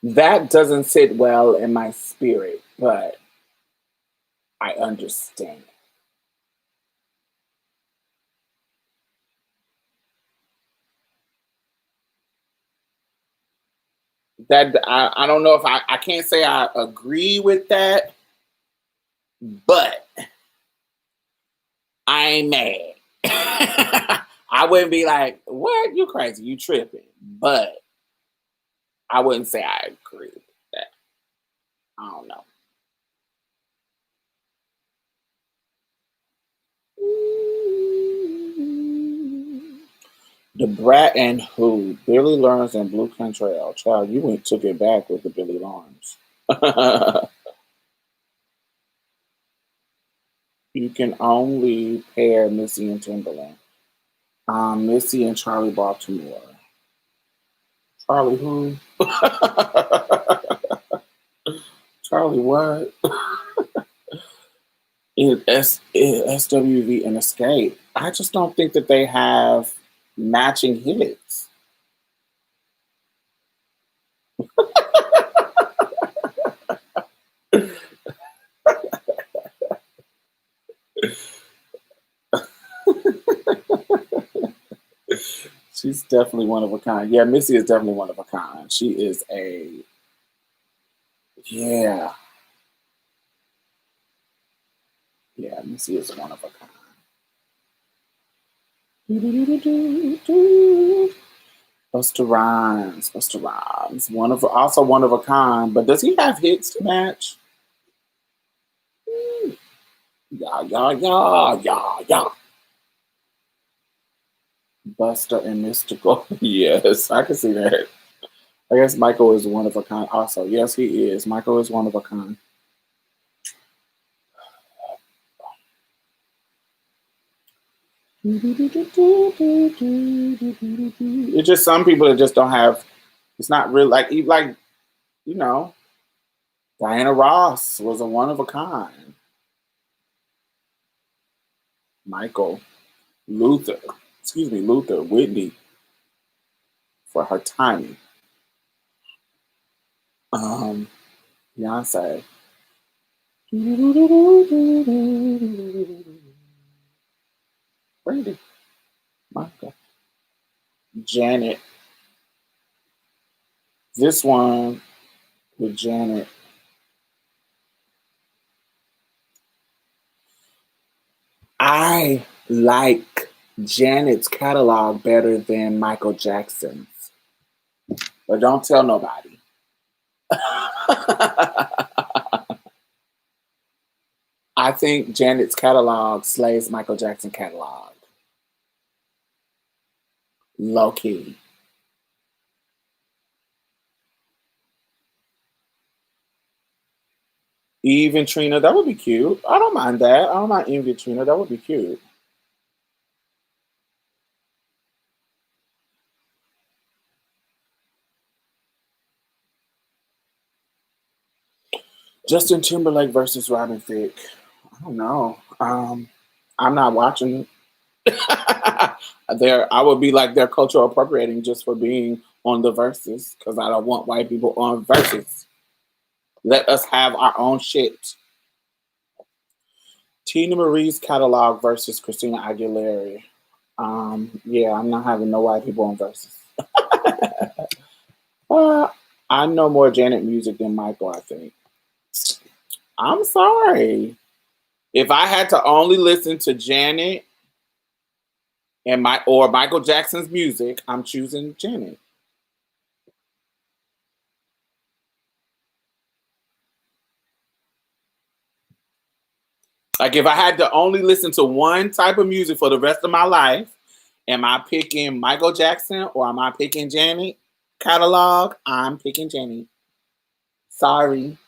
That doesn't sit well in my spirit, but I understand. That I don't know if I can't say I agree with that, but I ain't mad. I wouldn't be like, "What? You crazy? You tripping?" But I wouldn't say I agree with that. I don't know. The Brat and who? Billy Lawrence and Blue Contrail. Child, you went took it back with the Billy Lawrence. You can only pair Missy and Timberland. Missy and Charlie Baltimore. Charlie who? Charlie what? SWV and Escape. I just don't think that they have matching hits. She's definitely one of a kind. Yeah, Missy is definitely one of a kind. She is yeah, yeah, Missy is one of a kind. Busta Rhymes, also one of a kind. But does he have hits to match? Yeah, yeah, yeah, yeah, yeah. Buster and Mystical. Yes, I can see that. I guess Michael is one of a kind. Also, yes, he is. Michael is one of a kind. It's just some people that just don't have. It's not real. Like you know, Diana Ross was a one of a kind. Michael Luther, Luther Whitney for her timing. Beyonce. Brandy. Michael. Janet. This one with Janet. I like Janet's catalog better than Michael Jackson's. But don't tell nobody. I think Janet's catalog slays Michael Jackson's catalog. Low key. Eve and Trina, that would be cute. I don't mind that. I don't mind Eve and Trina. That would be cute. Justin Timberlake versus Robin Thicke. I don't know. I'm not watching. I would be like they're cultural appropriating just for being on the Versuz because I don't want white people on Versuz. Let us have our own shit. Tina Marie's catalog versus Christina Aguilera. Yeah, I'm not having no white people on Versuz. I know more Janet music than Michael, I think. I'm sorry. If I had to only listen to Janet and Michael Jackson's music, I'm choosing Janet. Like if I had to only listen to one type of music for the rest of my life, am I picking Michael Jackson or am I picking Janet catalog? I'm picking Janet. Sorry.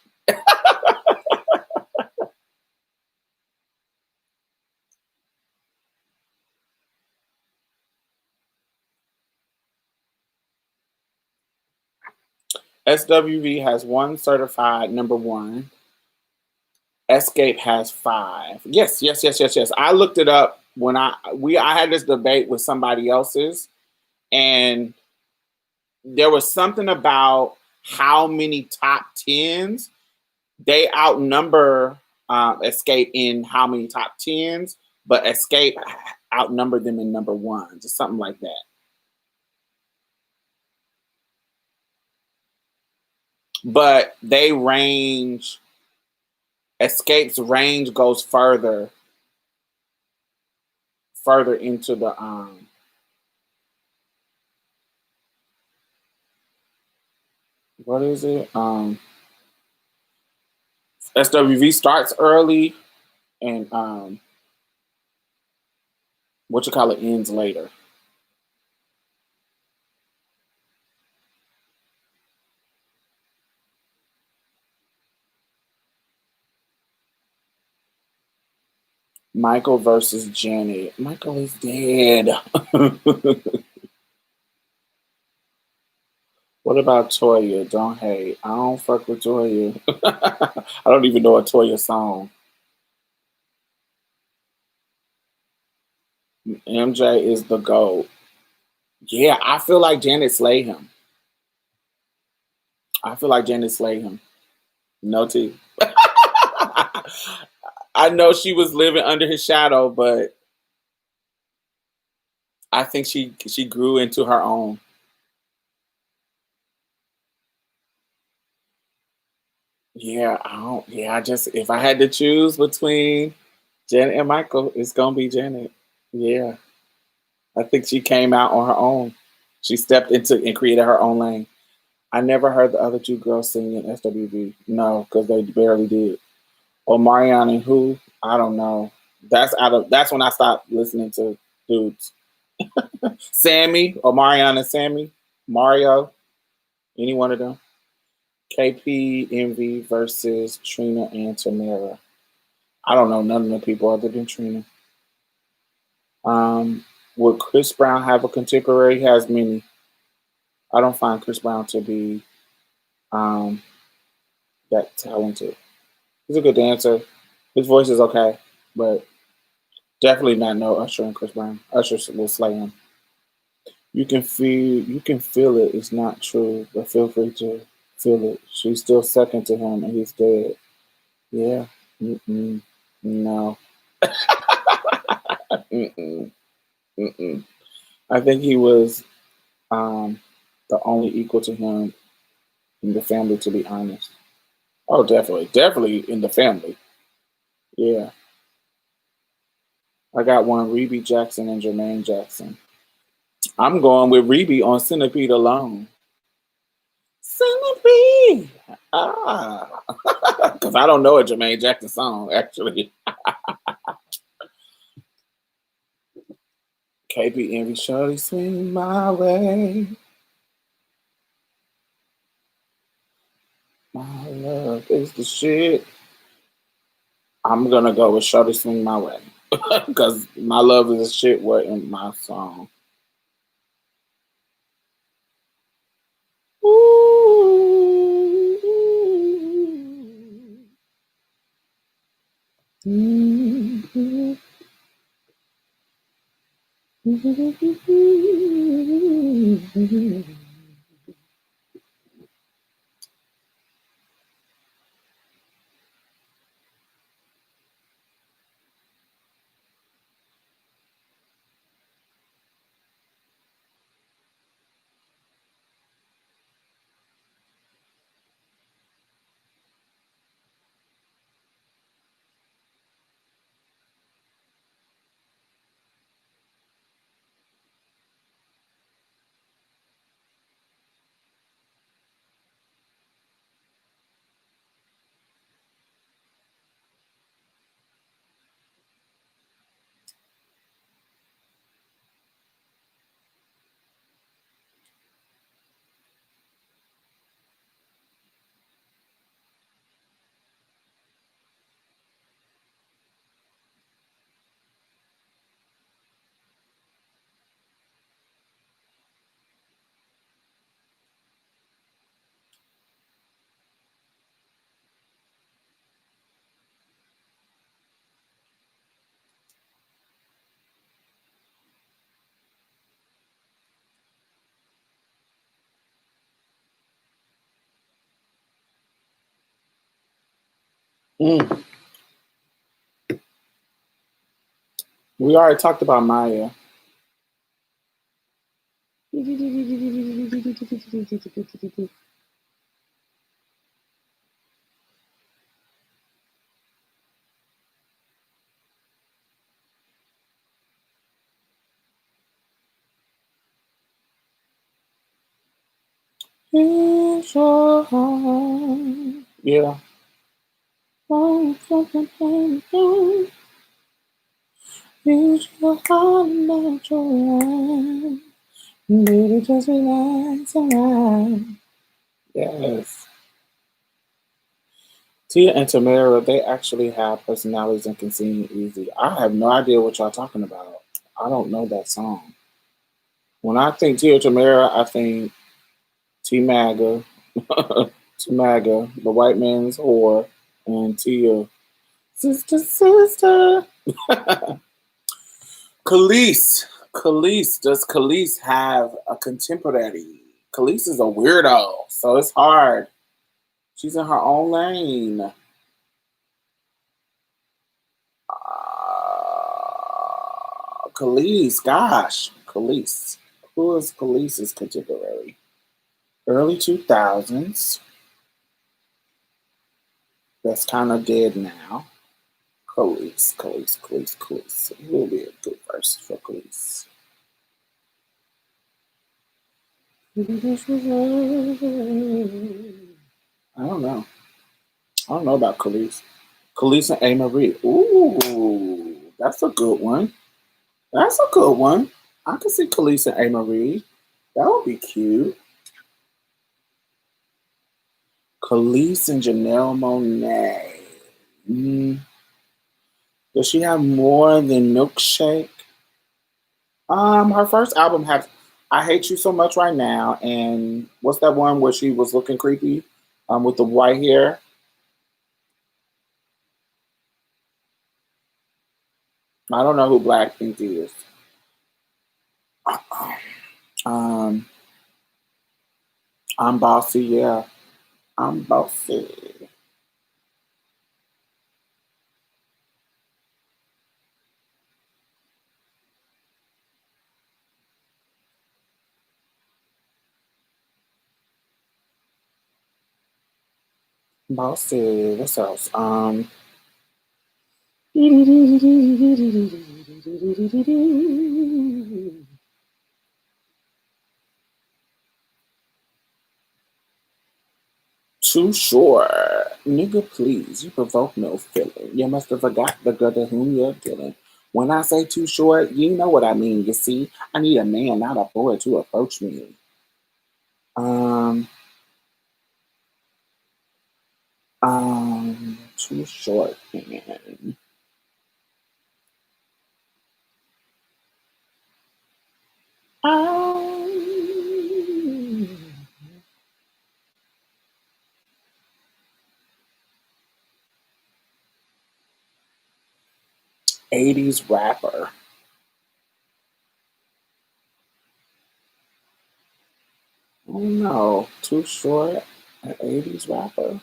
SWV has one certified number one. Escape has 5. Yes. I looked it up when I had this debate with somebody else's, and there was something about how many top tens they outnumber Escape in how many top tens, but Escape outnumbered them in number one, just something like that. But they range. Escape's range goes further into the what is it? SWV starts early and what you call it ends later. Michael versus Janet. Michael is dead. What about Toya? Don't hate. I don't fuck with Toya. I don't even know a Toya song. MJ is the GOAT. Yeah, I feel like Janet slayed him. I feel like Janet slayed him. No tea. I know she was living under his shadow, but I think she grew into her own. Yeah, I don't. Yeah, I just if I had to choose between Janet and Michael, it's gonna be Janet. Yeah, I think she came out on her own. She stepped into and created her own lane. I never heard the other two girls sing in SWV. No, because they barely did. Or Mariana and who? I don't know. That's when I stopped listening to dudes. Sammy or Mariana and Sammy, Mario, any one of them. KP Envy versus Trina and Tamara. I don't know none of the people other than Trina. Um, would Chris Brown have a contemporary? He has many. I don't find Chris Brown to be um, that talented. He's a good dancer. His voice is okay, but definitely not no Usher and Chris Brown. Usher will slay him. You can feel it. It's not true, but feel free to feel it. She's still second to him, and he's dead. Yeah. Mm-mm. No. Mm-mm. Mm-mm. I think he was the only equal to him in the family, to be honest. Oh, definitely, definitely in the family. Yeah, I got one. Reby Jackson and Jermaine Jackson. I'm going with Reby on Centipede alone. Centipede. Ah, because I don't know a Jermaine Jackson song actually. KB Envy Shorty swing my way. My love is the shit. I'm gonna go with Shorty swing my way because my love is the shit wasn't my song. Ooh. Mm-hmm. Mm. We already talked about Maya. It's your home. Yeah. It's your heart and your mind. Baby, just relax and ride. Yes. Tia and Tamara, they actually have personalities and can sing easy. I have no idea what y'all talking about. I don't know that song. When I think Tia Tamara, I think T Maga, T Maga, the white man's whore, and Tia, sister, sister. Khalees. Khalees. Does Khalees have a contemporary? Khalees is a weirdo, so it's hard. She's in her own lane. Khalees, gosh, Khalees. Who is Khalees's contemporary? Early 2000s. That's kind of dead now. Khalees, Khalees, Khalees, Khalees. It will be a good verse for Khalees. I don't know. I don't know about Khalees. Khalees and A. Marie. Ooh, that's a good one. That's a good one. I can see Khalees and A. Marie. That would be cute. Khalees and Janelle Monáe. Mm, does she have more than Milkshake? Her first album has "I Hate You So Much Right Now," and what's that one where she was looking creepy, with the white hair? I don't know who Blackpink is. Um, I'm bossy, yeah. I'm bossy. Bossy. What else? Too short. Nigga, please. You provoke no feeling. You must have forgot the girl to whom you're dealing. When I say too short, you know what I mean. You see, I need a man, not a boy, to approach me. Um, too short, man. 80s rapper. Oh no, too short. An 80s rapper.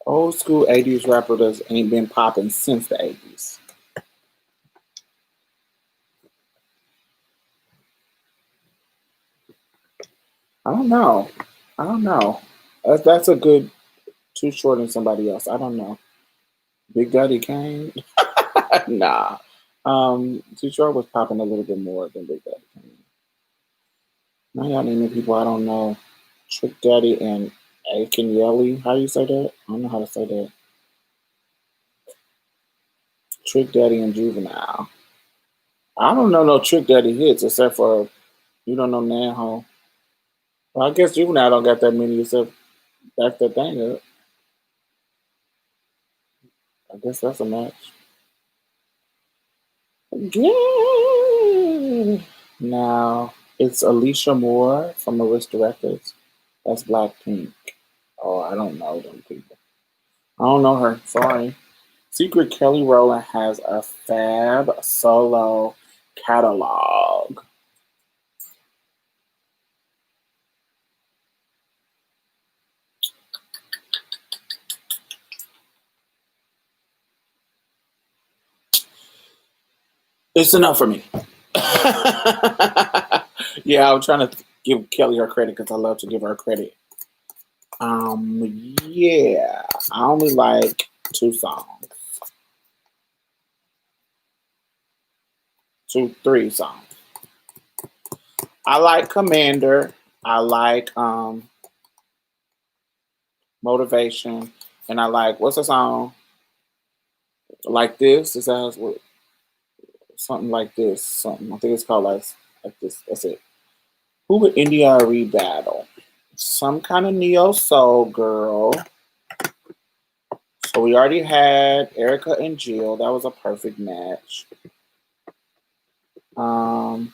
Old school 80s rapper that ain't been popping since the 80s. I don't know. I don't know. That's a good too short than somebody else. I don't know. Big Daddy Kane? Nah. Too short was popping a little bit more than Big Daddy Kane. Now y'all naming people I don't know. Trick Daddy and Akinyele. How you say that? I don't know how to say that. Trick Daddy and Juvenile. I don't know no Trick Daddy hits except for you don't know Nanho. Well, I guess Juvenile don't got that many except back that thing up. I guess that's a match. Yeah. Now it's Alicia Moore from Arista Records. That's Blackpink. Oh, I don't know them people. I don't know her. Sorry. Secret Kelly Rowland has a fab solo catalog. It's enough for me. Yeah, I'm trying to give Kelly her credit because I love to give her credit. Yeah, I only like two songs, three songs. I like Commander. I like Motivation, and I like what's the song like this? Is that what something like this? Something I think it's called like this. That's it. Who would India battle? Some kind of neo soul girl. So we already had Erica and Jill. That was a perfect match. Um,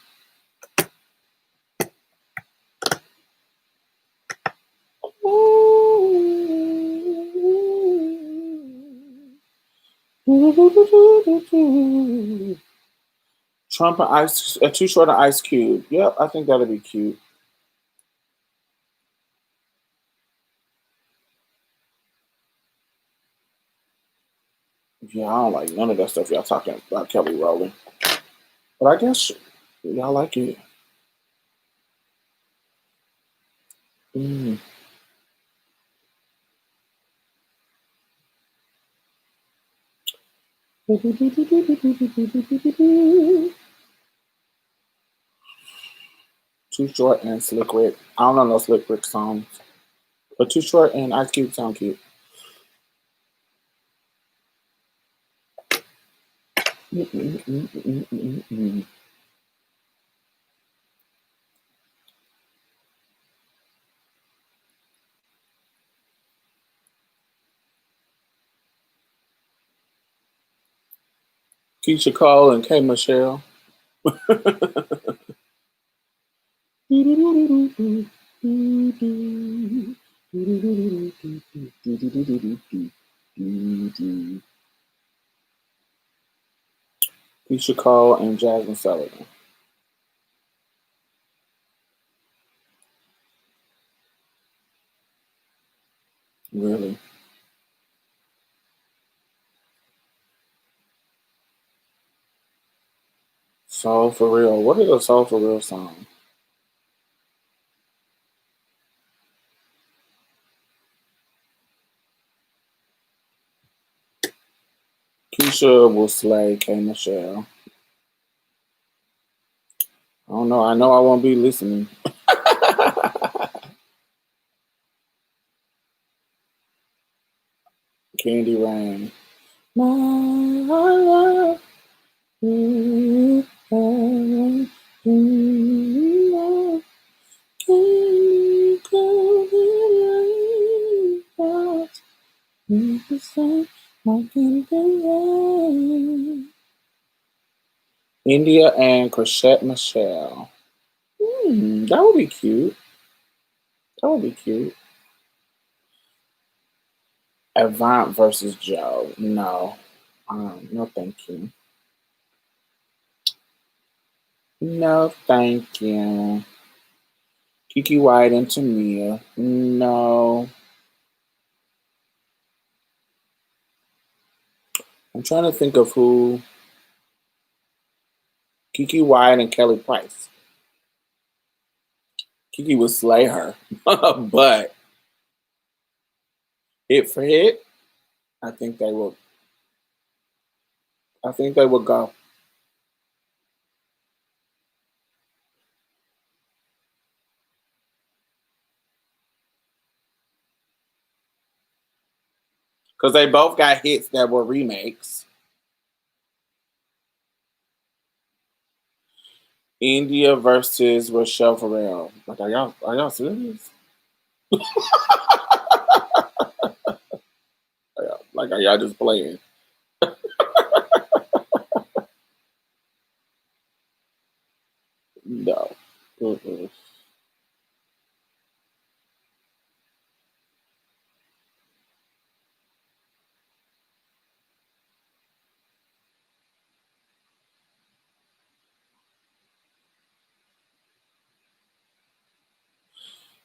Trump and Ice, Too Short and Ice Cube. Yep, I think that'd be cute. Yeah, I don't like none of that stuff y'all talking about Kelly Rowland. But I guess y'all like it. Mm. Too Short and Slick Rick. I don't know no Slick Rick songs. But Too Short and Ice Cube sound cute. Keisha Cole and K Michelle. Keisha Cole and Jasmine Sullivan. Really? Soul for Real. What is a Soul for Real song? Keisha will slay K. Michelle. I don't know. I know I won't be listening. Candy Rain. My love. You are, you are, can you go the way you can say I can be India and Crochet Michelle. That would be cute. That would be cute. Avant versus Joe. No. No thank you. No thank you. Kiki White and Tamia. No. I'm trying to think of who. Kiki White and Kelly Price. Kiki would slay her. But hit for hit, I think they will go. Because they both got hits that were remakes. India versus Rochelle Farrell. Like, are y'all serious? Are y'all just playing? No. Mm-mm.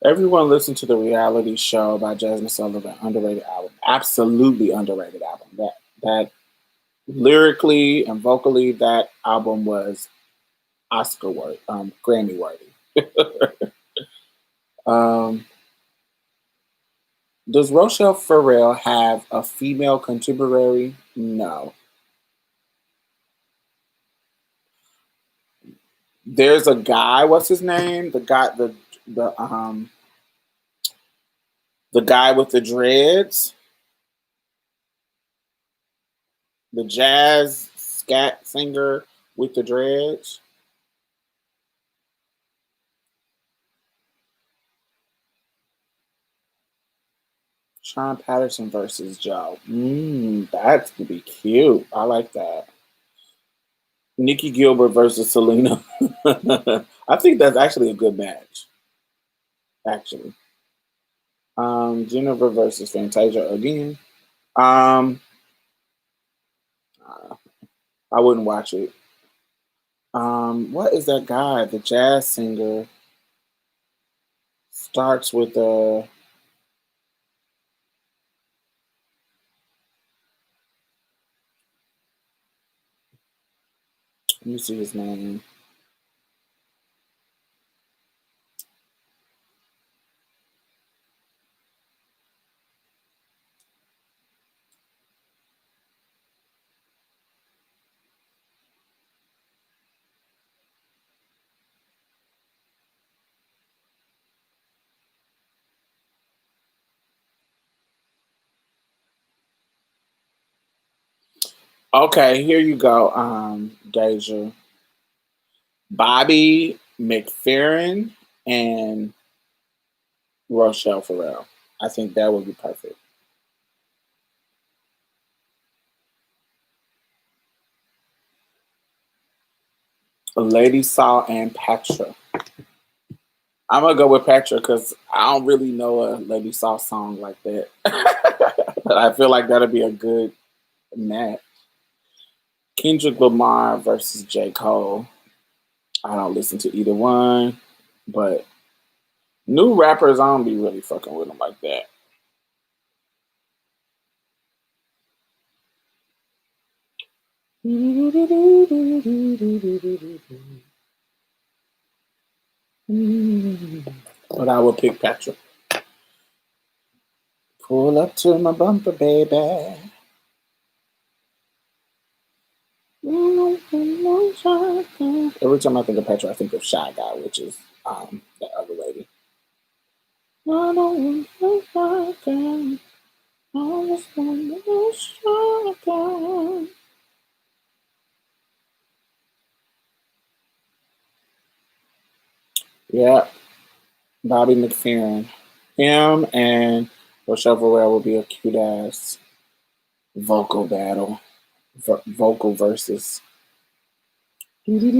Everyone listened to the reality show by Jasmine Sullivan. Underrated album. Absolutely underrated album. That lyrically and vocally, that album was Oscar worthy, Grammy worthy. Um, does Rochelle Farrell have a female contemporary? No. There's a guy. What's his name? The the guy with the dreads, the jazz scat singer with the dreads. Sean Patterson versus Joe. That could be cute. I like that. Nikki Gilbert versus Selena. I think that's actually a good match. Actually, Jennifer versus Fantasia again. Um, I wouldn't watch it. What is that guy? The jazz singer starts with a. Let me see his name. Okay, here you go, Deja. Bobby McFerrin and Rochelle Farrell. I think that would be perfect. Lady Saw and Patra. I'm gonna go with Patra because I don't really know a Lady Saw song like that. But I feel like that'll be a good match. Kendrick Lamar versus J. Cole. I don't listen to either one, but new rappers, I don't be really fucking with them like that. But I will pick Patrick. Pull up to my bumper, baby. Every time I think of Patrick, I think of Shy Guy, which is the other lady. I don't want Shy Guy. I just want Shy Guy. Yeah, Bobby McFerrin. Him and Rochelle Varel will be a cute ass vocal battle. Vocal versus. The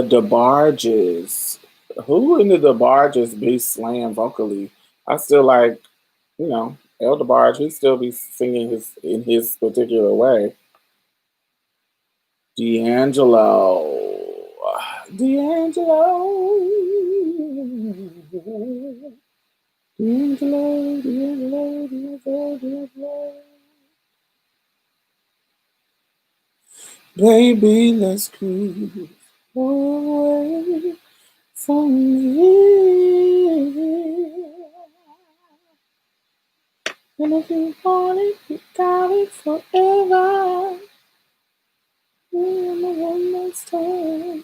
DeBarges. Who in the DeBarges be slaying vocally? I still like, El DeBarge, he still be singing in his particular way. D'Angelo. D'Angelo. D'Angelo, D'Angelo, D'Angelo, D'Angelo. Baby, let's cruise away from here. And if you want it, you got it forever. One last time.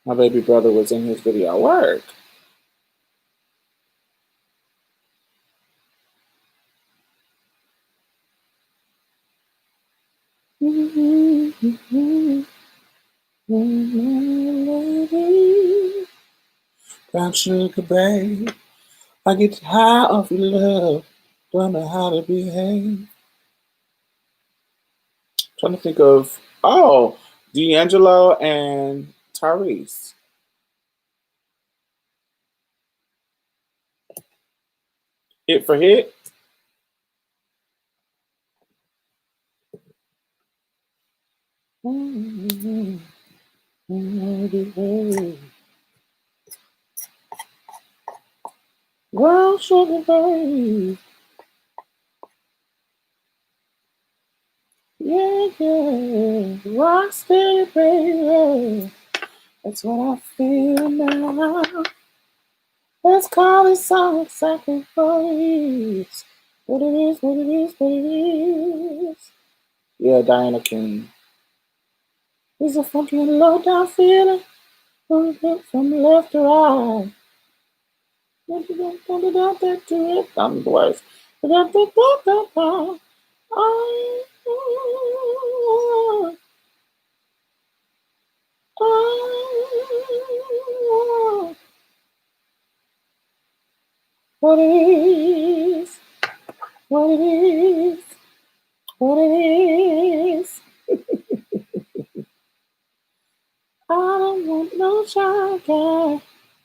My baby brother was in his video at work. Brown sugar, babe. I get high off your love. Don't know how to behave. Trying to think of D'Angelo and Tyrese. Hit for hit. Brown sugar, babe. Yeah, yeah. Rock steady, baby. That's what I feel now. Let's call this song sacrifice. What it is, what it is, what it is. Yeah, Diana King. It's a funky and low down feeling from left to right. I'm the worst. What it is, what it is, what it is. I don't want no shy guy.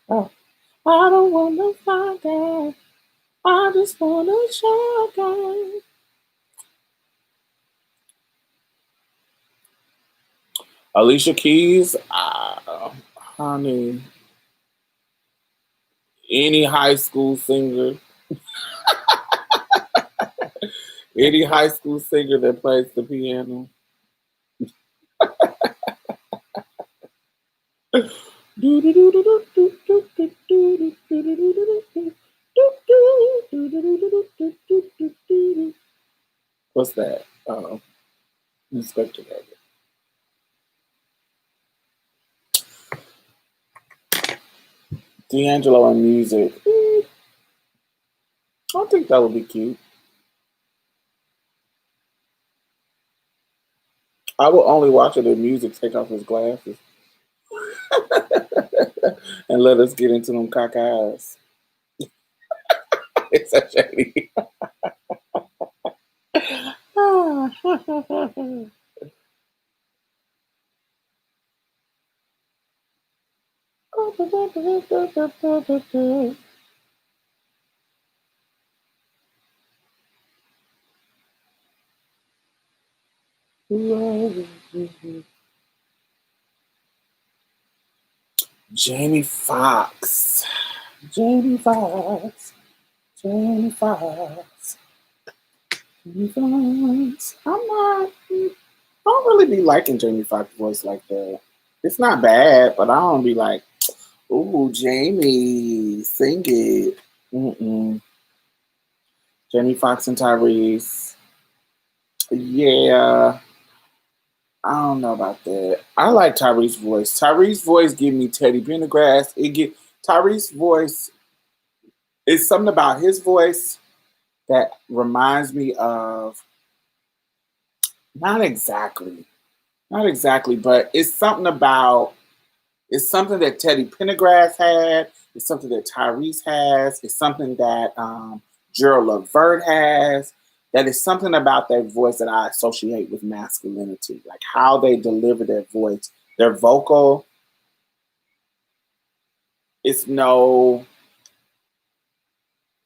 Oh, I don't want no fine guy. I just want a shy guy. Alicia Keys, honey, any high school singer, any high school singer that plays the piano. What's that? Inspector Gadget. D'Angelo and music. I think that would be cute. I will only watch it if music take off his glasses and let us get into them cock eyes. It's a shady. Jamie Foxx. Jamie Foxx. Jamie Foxx. Jamie Foxx. I don't really be liking Jamie Foxx's voice like that. It's not bad, but I don't be like, ooh, Jamie, sing it. Mm-mm. Jamie Foxx and Tyrese. Yeah, I don't know about that. I like Tyrese's voice. Tyrese's voice give me Teddy Pendergrass. It get Tyrese's voice. It's something about his voice that reminds me of not exactly, not exactly, but it's something that Teddy Pendergrass had. It's something that Tyrese has. It's something that Gerald Levert has. That is something about their voice that I associate with masculinity, like how they deliver their voice, their vocal. It's no,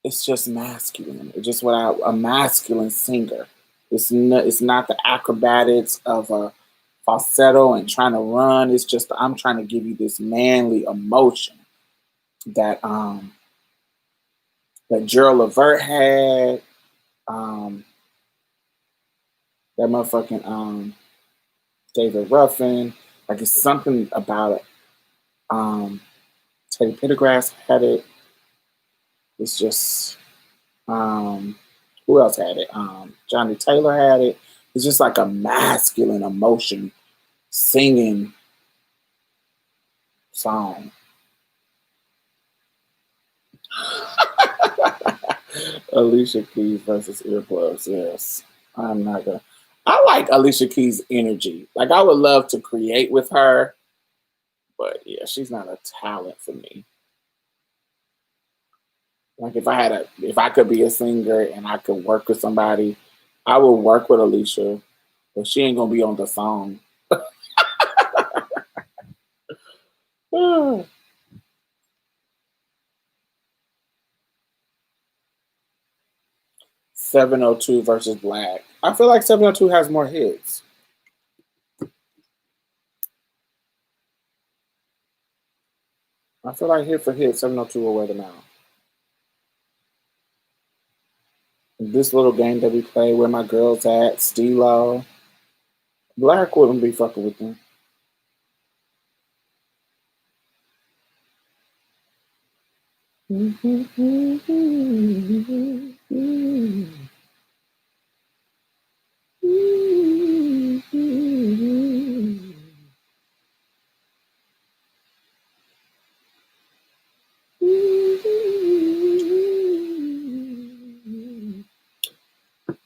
it's just masculine. It's just a masculine singer. It's not the acrobatics of a falsetto and trying to run. It's just I'm trying to give you this manly emotion that that Gerald Levert had, um, that motherfucking David Ruffin. Like it's something about it. Um, Teddy Pendergrass had it. It's just who else had it? Johnny Taylor had it. It's just like a masculine emotion singing song. Alicia Keys versus earplugs. Yes, I'm not gonna. I like Alicia Keys' energy. Like I would love to create with her, but yeah, she's not a talent for me. Like if I could be a singer and I could work with somebody, I would work with Alicia, but she ain't gonna be on the song. 702 versus Black. I feel like 702 has more hits. I feel like hit for hit, 702 will wear them out. This little game that we play, where my girls at, Stilo. Black wouldn't be fucking with them.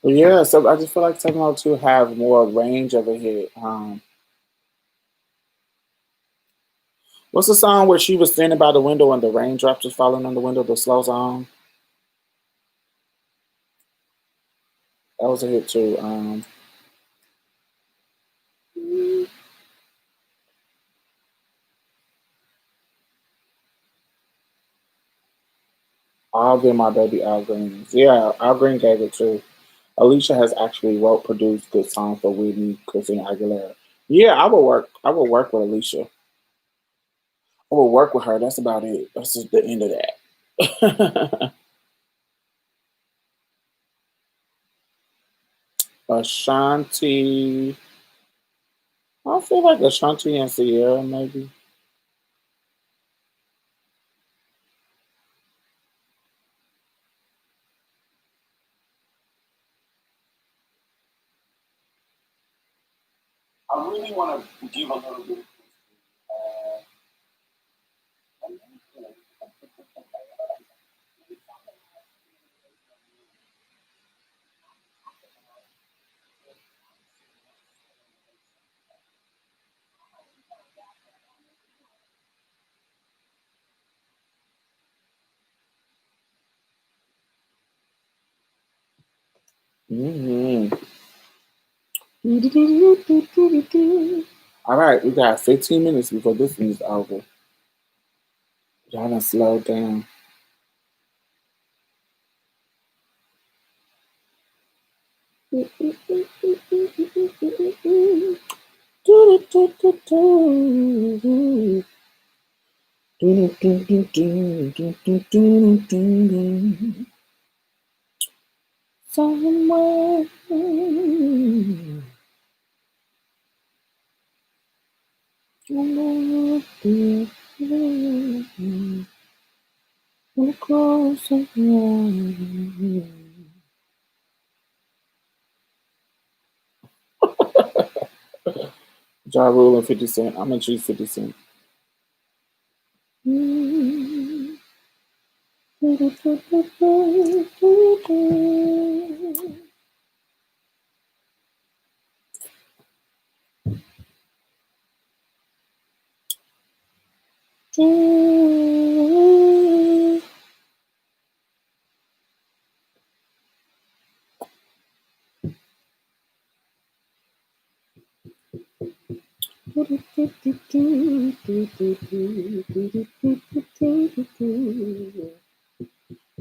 But yeah, so I just feel like 702 have more range of a hit. What's the song where she was standing by the window and the raindrops was falling on the window? The slow song that was a hit too. All them my baby Al Greens. Yeah, Al Green gave it too. Alicia has actually wrote, produced good songs for Whitney, Christina Aguilera. Yeah, I will work. I will work with Alicia. I will work with her. That's about it. That's just the end of that. Ashanti. I feel like Ashanti and Sierra maybe. I really want to give a little bit. Mm-hmm. All right, we got 15 minutes before this thing is over. Y'all done slow down. Somewhere close. Ja Rule and 50 Cent. I'm gonna choose 50 Cent.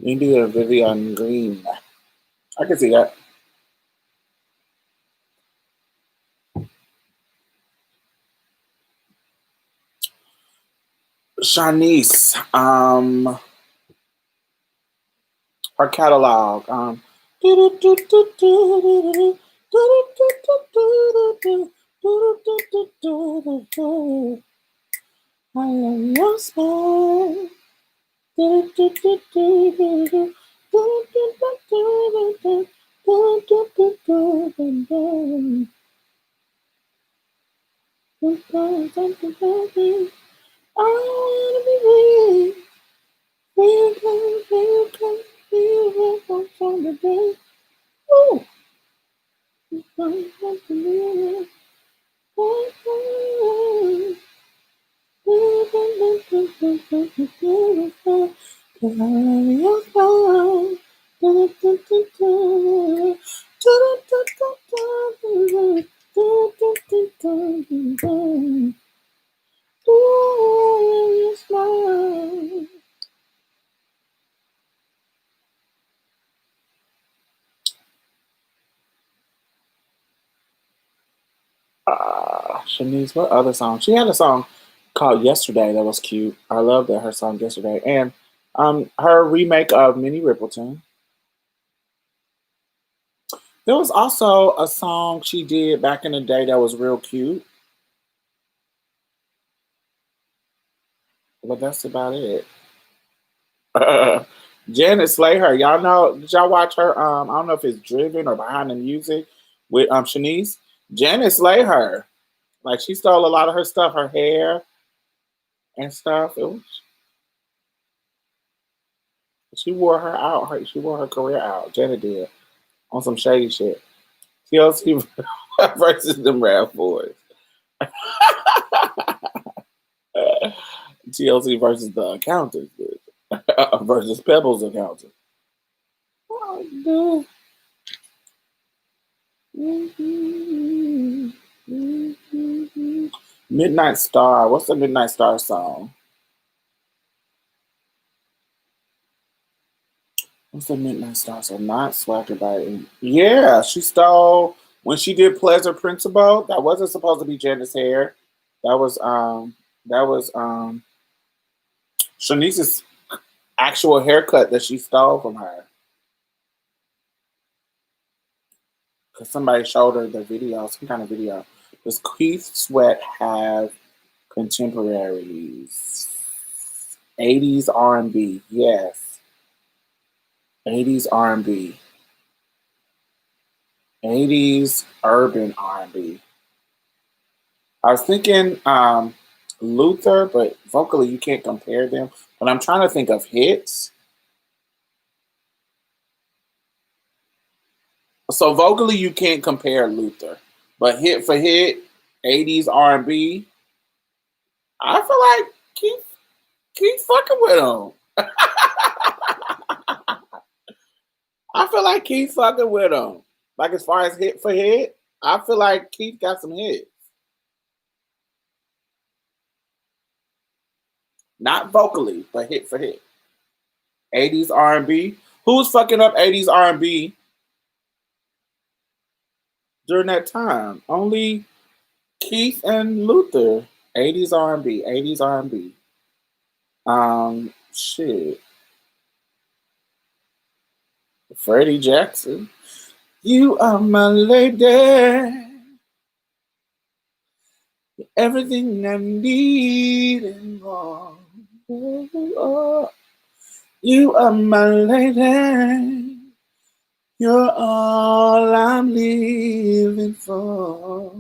India Vivian Green. I can see that. Shanice. Her catalog. I am your smile. I wanna be with you. Feel close, feel close, feel close on the day. Ooh, it's something to me. Shanice, what other song? She had a song called Yesterday that was cute. I love that her song Yesterday. And her remake of Minnie Riperton. There was also a song she did back in the day that was real cute, but that's about it. Janet Slater, y'all know? Did y'all watch her? I don't know if it's Driven or Behind the Music with Shanice. Janet Slater, like she stole a lot of her stuff, her hair and stuff. She wore her out. She wore her career out. Janet did on some shady shit. TLC versus them rap boys. TLC versus the accountant versus Pebbles accountant. Oh, Midnight Star. What's the Midnight Star song? What's the Midnight Star song? Not Swagger by. Yeah, she stole when she did Pleasure Principle. That wasn't supposed to be Janice hair. That was Shanice's actual haircut that she stole from her. Because somebody showed her the video, some kind of video. Does Keith Sweat have contemporaries? 80s R&B, yes. 80s R&B. 80s urban R&B. I was thinking Luther, but vocally you can't compare them. But I'm trying to think of hits. So vocally you can't compare Luther, but hit for hit, 80s R&B. I feel like keep fucking with him. I feel like keep fucking with him. Like as far as hit for hit, I feel like Keith got some hits. Not vocally, but hit for hit. 80s R&B. Who's fucking up 80s R&B during that time? Only Keith and Luther. 80s R&B. 80s R&B. Shit. Freddie Jackson. You are my lady. Everything I need and more. Oh, you are my lady. You're all I'm living for.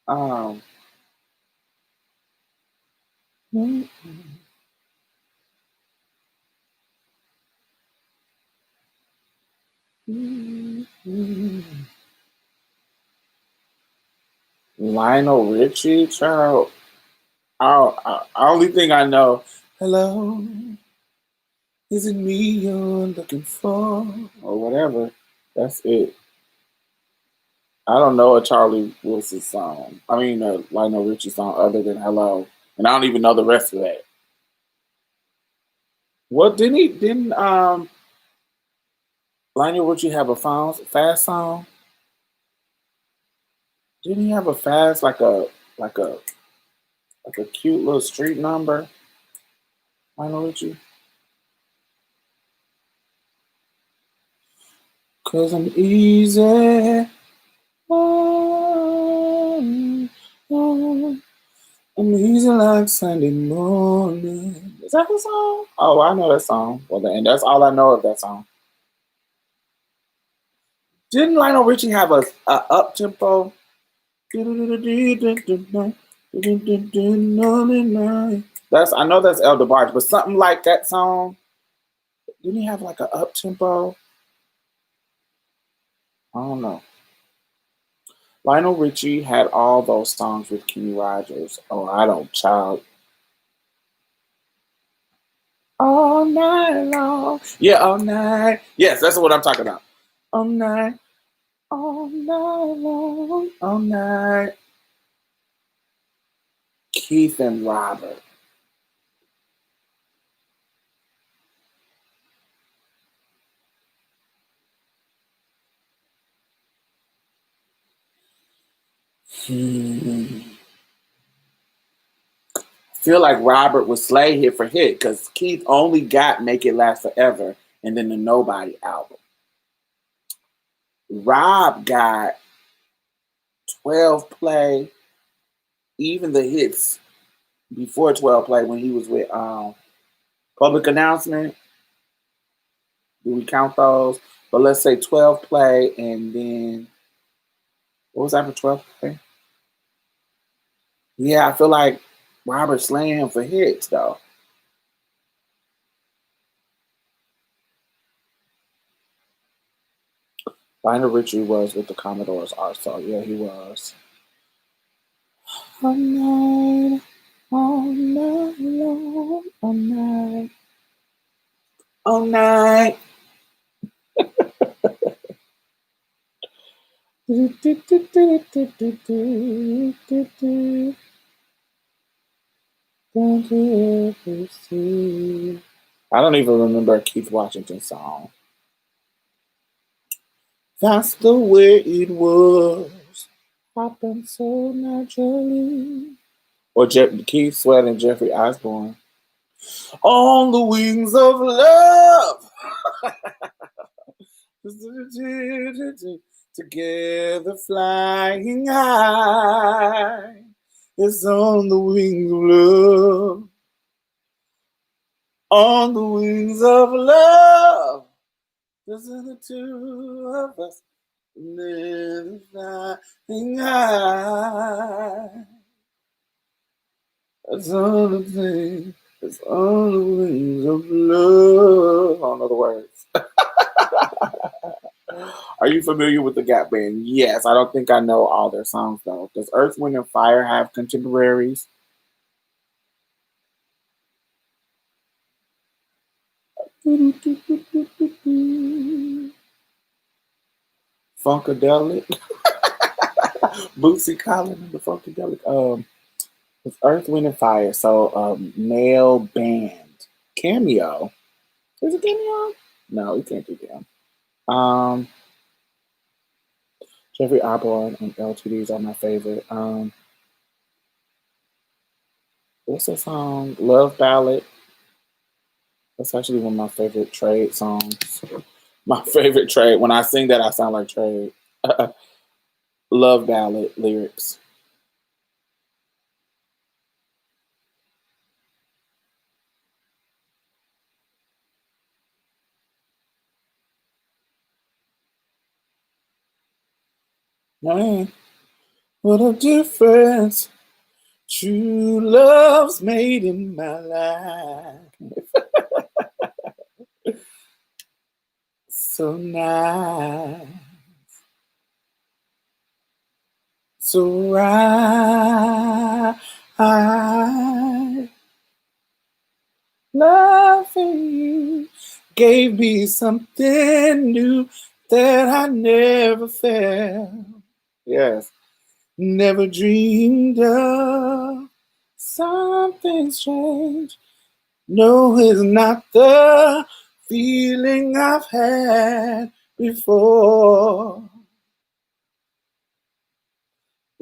Um, mm, mm, mm. Lionel Richie, child. Only thing I know. Hello, is it me you're looking for, or whatever? That's it. I don't know a Charlie Wilson song. I mean, a Lionel Richie song other than Hello, and I don't even know the rest of that. What didn't he? Didn't Lionel Richie have a fast song? Didn't he have a fast like a like a cute little street number? Lionel Richie. Cause I'm easy. Oh, oh, I'm easy like Sunday morning. Is that the song? Oh, I know that song. Well, and that's all I know of that song. Didn't Lionel Richie have a up tempo? That's I know that's Elder Barge, but something like that song. Didn't he have like a up tempo? I don't know. Lionel Richie had all those songs with Kenny Rogers. Oh, I don't child. All night long. Yeah, all night. Yes, that's what I'm talking about. All night. All night long. All night. Keith and Robert. Feel like Robert was slay hit for hit because Keith only got Make It Last Forever and then the Nobody album. Rob got 12 play, even the hits before 12 play when he was with Public Announcement. Do we count those? But let's say 12 play and then what was after 12 play? Yeah, I feel like Robert slaying him for hits though. Lionel Richie was with the Commodores also. Yeah, he was. All night, all night long, all night, all night. Don't you ever see? I don't even remember a Keith Washington song. That's the way it was. Happened so naturally. Or Keith Sweat and Jeffrey Osborne. On the wings of love. Together flying high. It's on the wings of love. On the wings of love. This is the two of us. Never flying high. That's all the thing. It's on the wings of love. I don't know the words. Are you familiar with the Gap Band? Yes. I don't think I know all their songs though. Does Earth, Wind, and Fire have contemporaries? Funkadelic. Bootsy Collins and the Funkadelic. It's Earth, Wind, and Fire. So, male band. Cameo. Is it Cameo? No, we can't do them. Jeffrey Osborne and LTDs are my favorite. What's that song? Love Ballad. That's actually one of my favorite trade songs. My favorite trade. When I sing that, I sound like trade. Love Ballad lyrics. Man, what a difference true love's made in my life. So nice. So right. Loving you gave me something new that I never felt. Yes. Never dreamed of. Something strange. No, it's not the feeling I've had before.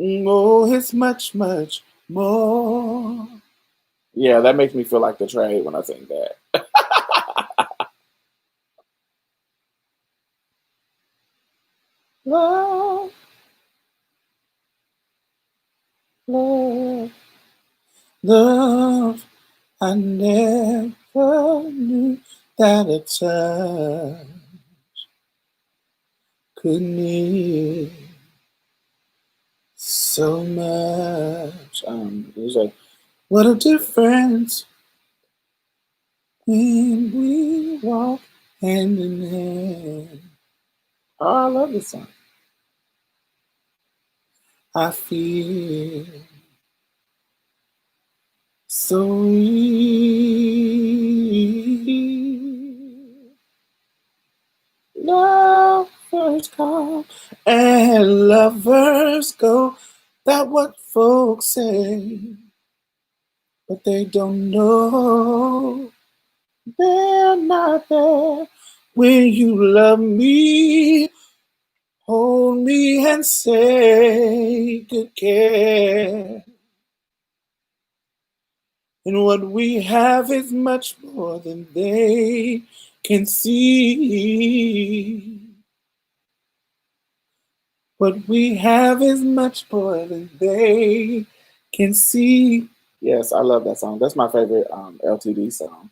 Oh, it's much, much more. Yeah, that makes me feel like the trade when I sing that. Love, love, love. I never knew that a touch could mean so much. It's like, what a difference when we walk hand in hand. Oh, I love this song. I feel so weak. Lovers come and lovers go. That what folks say, but they don't know they're not there when you love me. Hold me and say good care. And what we have is much more than they can see. What we have is much more than they can see. Yes, I love that song. That's my favorite LTD song.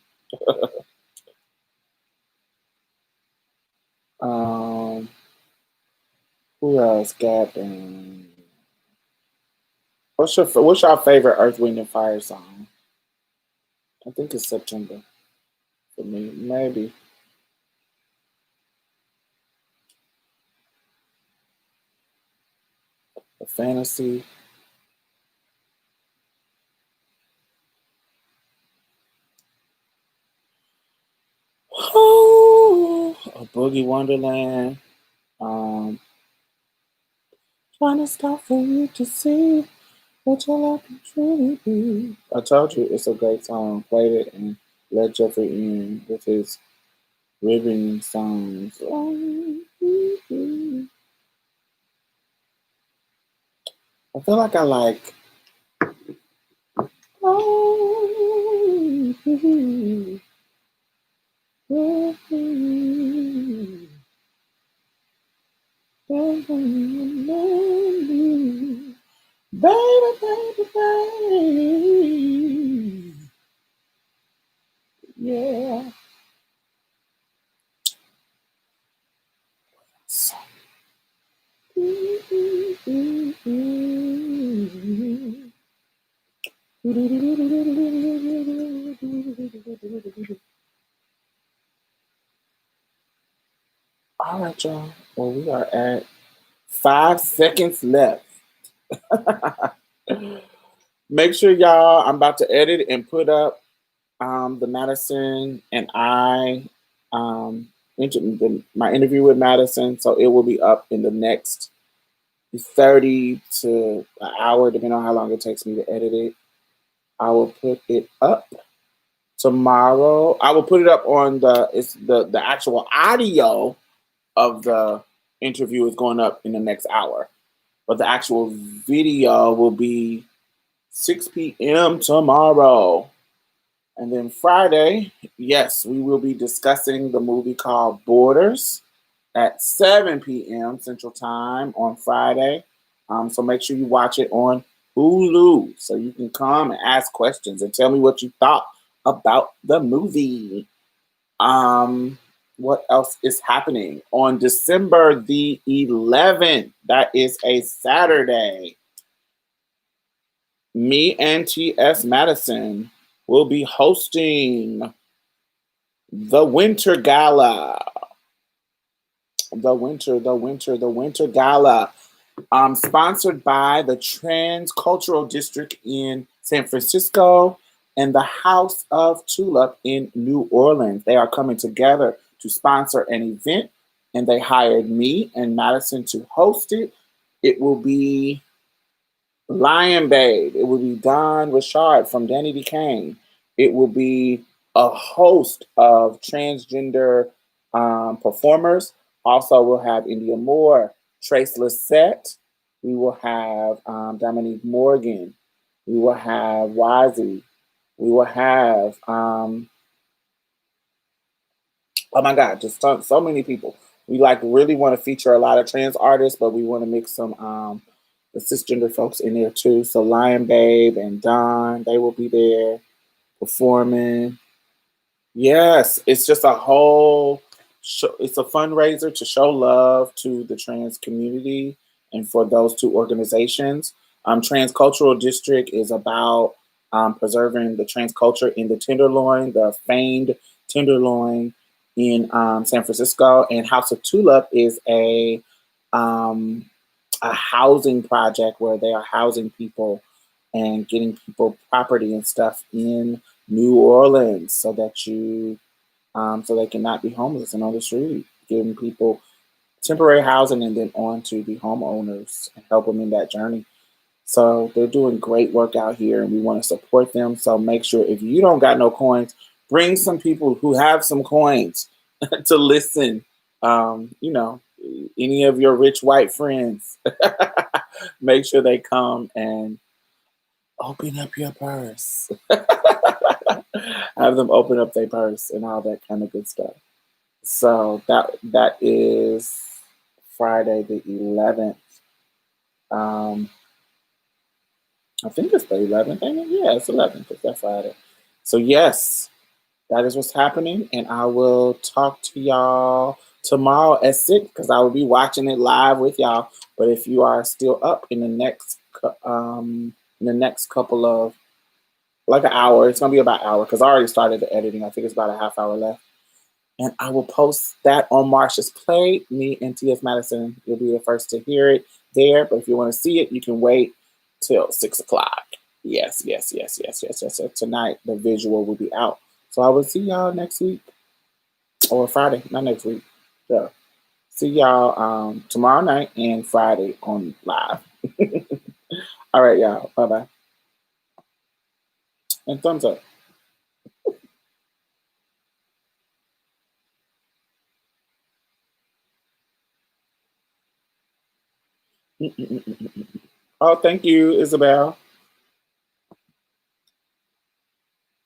Um, who else? Gap and what's your favorite Earth, Wind, and Fire song? I think it's September for me. Maybe a fantasy. Oh, a Boogie Wonderland. Um, Trying to stop for you to see what your life can truly be. I told you it's a great song. Played it and let Jeffrey in with his ribbon songs. I feel like I like. Baby, baby, baby. Yeah. All right, y'all. Well, we are at 5 seconds left. Make sure y'all, I'm about to edit and put up the Madison and I um, my interview with Madison. So it will be up in the next 30 to an hour, depending on how long it takes me to edit it. I will put it up tomorrow. I will put it up on the actual audio of the interview is going up in the next hour, but the actual video will be 6 p.m. tomorrow. And then Friday, yes, we will be discussing the movie called Borders at 7 p.m. Central Time on Friday. So make sure you watch it on Hulu so you can come and ask questions and tell me what you thought about the movie. Um, what else is happening? On December the 11th, that is a Saturday, me and T.S. Madison will be hosting the Winter Gala. The Winter Gala, sponsored by the Transcultural District in San Francisco and the House of Tulip in New Orleans. They are coming together to sponsor an event, and they hired me and Madison to host it. It will be Lion Babe. It will be Don Richard from Danny Became. It will be a host of transgender performers. Also, we'll have India Moore, Trace Lissette. We will have Dominique Morgan. We will have Wazi. We will have, oh my God, just so many people. We like really want to feature a lot of trans artists, but we want to mix some the cisgender folks in there too. So Lion Babe and Don, they will be there performing. Yes, it's just a whole show. It's a fundraiser to show love to the trans community and for those two organizations. Transcultural District is about preserving the trans culture in the Tenderloin, the famed Tenderloin in San Francisco. And House of Tulip is um, a housing project where they are housing people and getting people property and stuff in New Orleans so that so they cannot be homeless and on the street, giving people temporary housing and then on to be homeowners and help them in that journey. So they're doing great work out here and we want to support them. So make sure if you don't got no coins, bring some people who have some coins to listen. You know, any of your rich white friends, make sure they come and open up your purse. Have them open up their purse and all that kind of good stuff. So that is Friday the 11th. Um, I think it's the 11th. Yeah, it's 11th. It's that Friday. So yes, that is what's happening, and I will talk to y'all tomorrow at 6 because I will be watching it live with y'all. But if you are still up in the next couple of like an hour, it's gonna be about an hour because I already started the editing. I think it's about a half hour left. And I will post that on Marsha's Plate. Me and T.S. Madison will be the first to hear it there. But if you want to see it, you can wait till 6 o'clock. Yes. So tonight, the visual will be out. So I will see y'all next week or Friday, not next week. So see y'all tomorrow night and Friday on live. All right, y'all. Bye bye. And thumbs up. Oh, thank you, Isabel.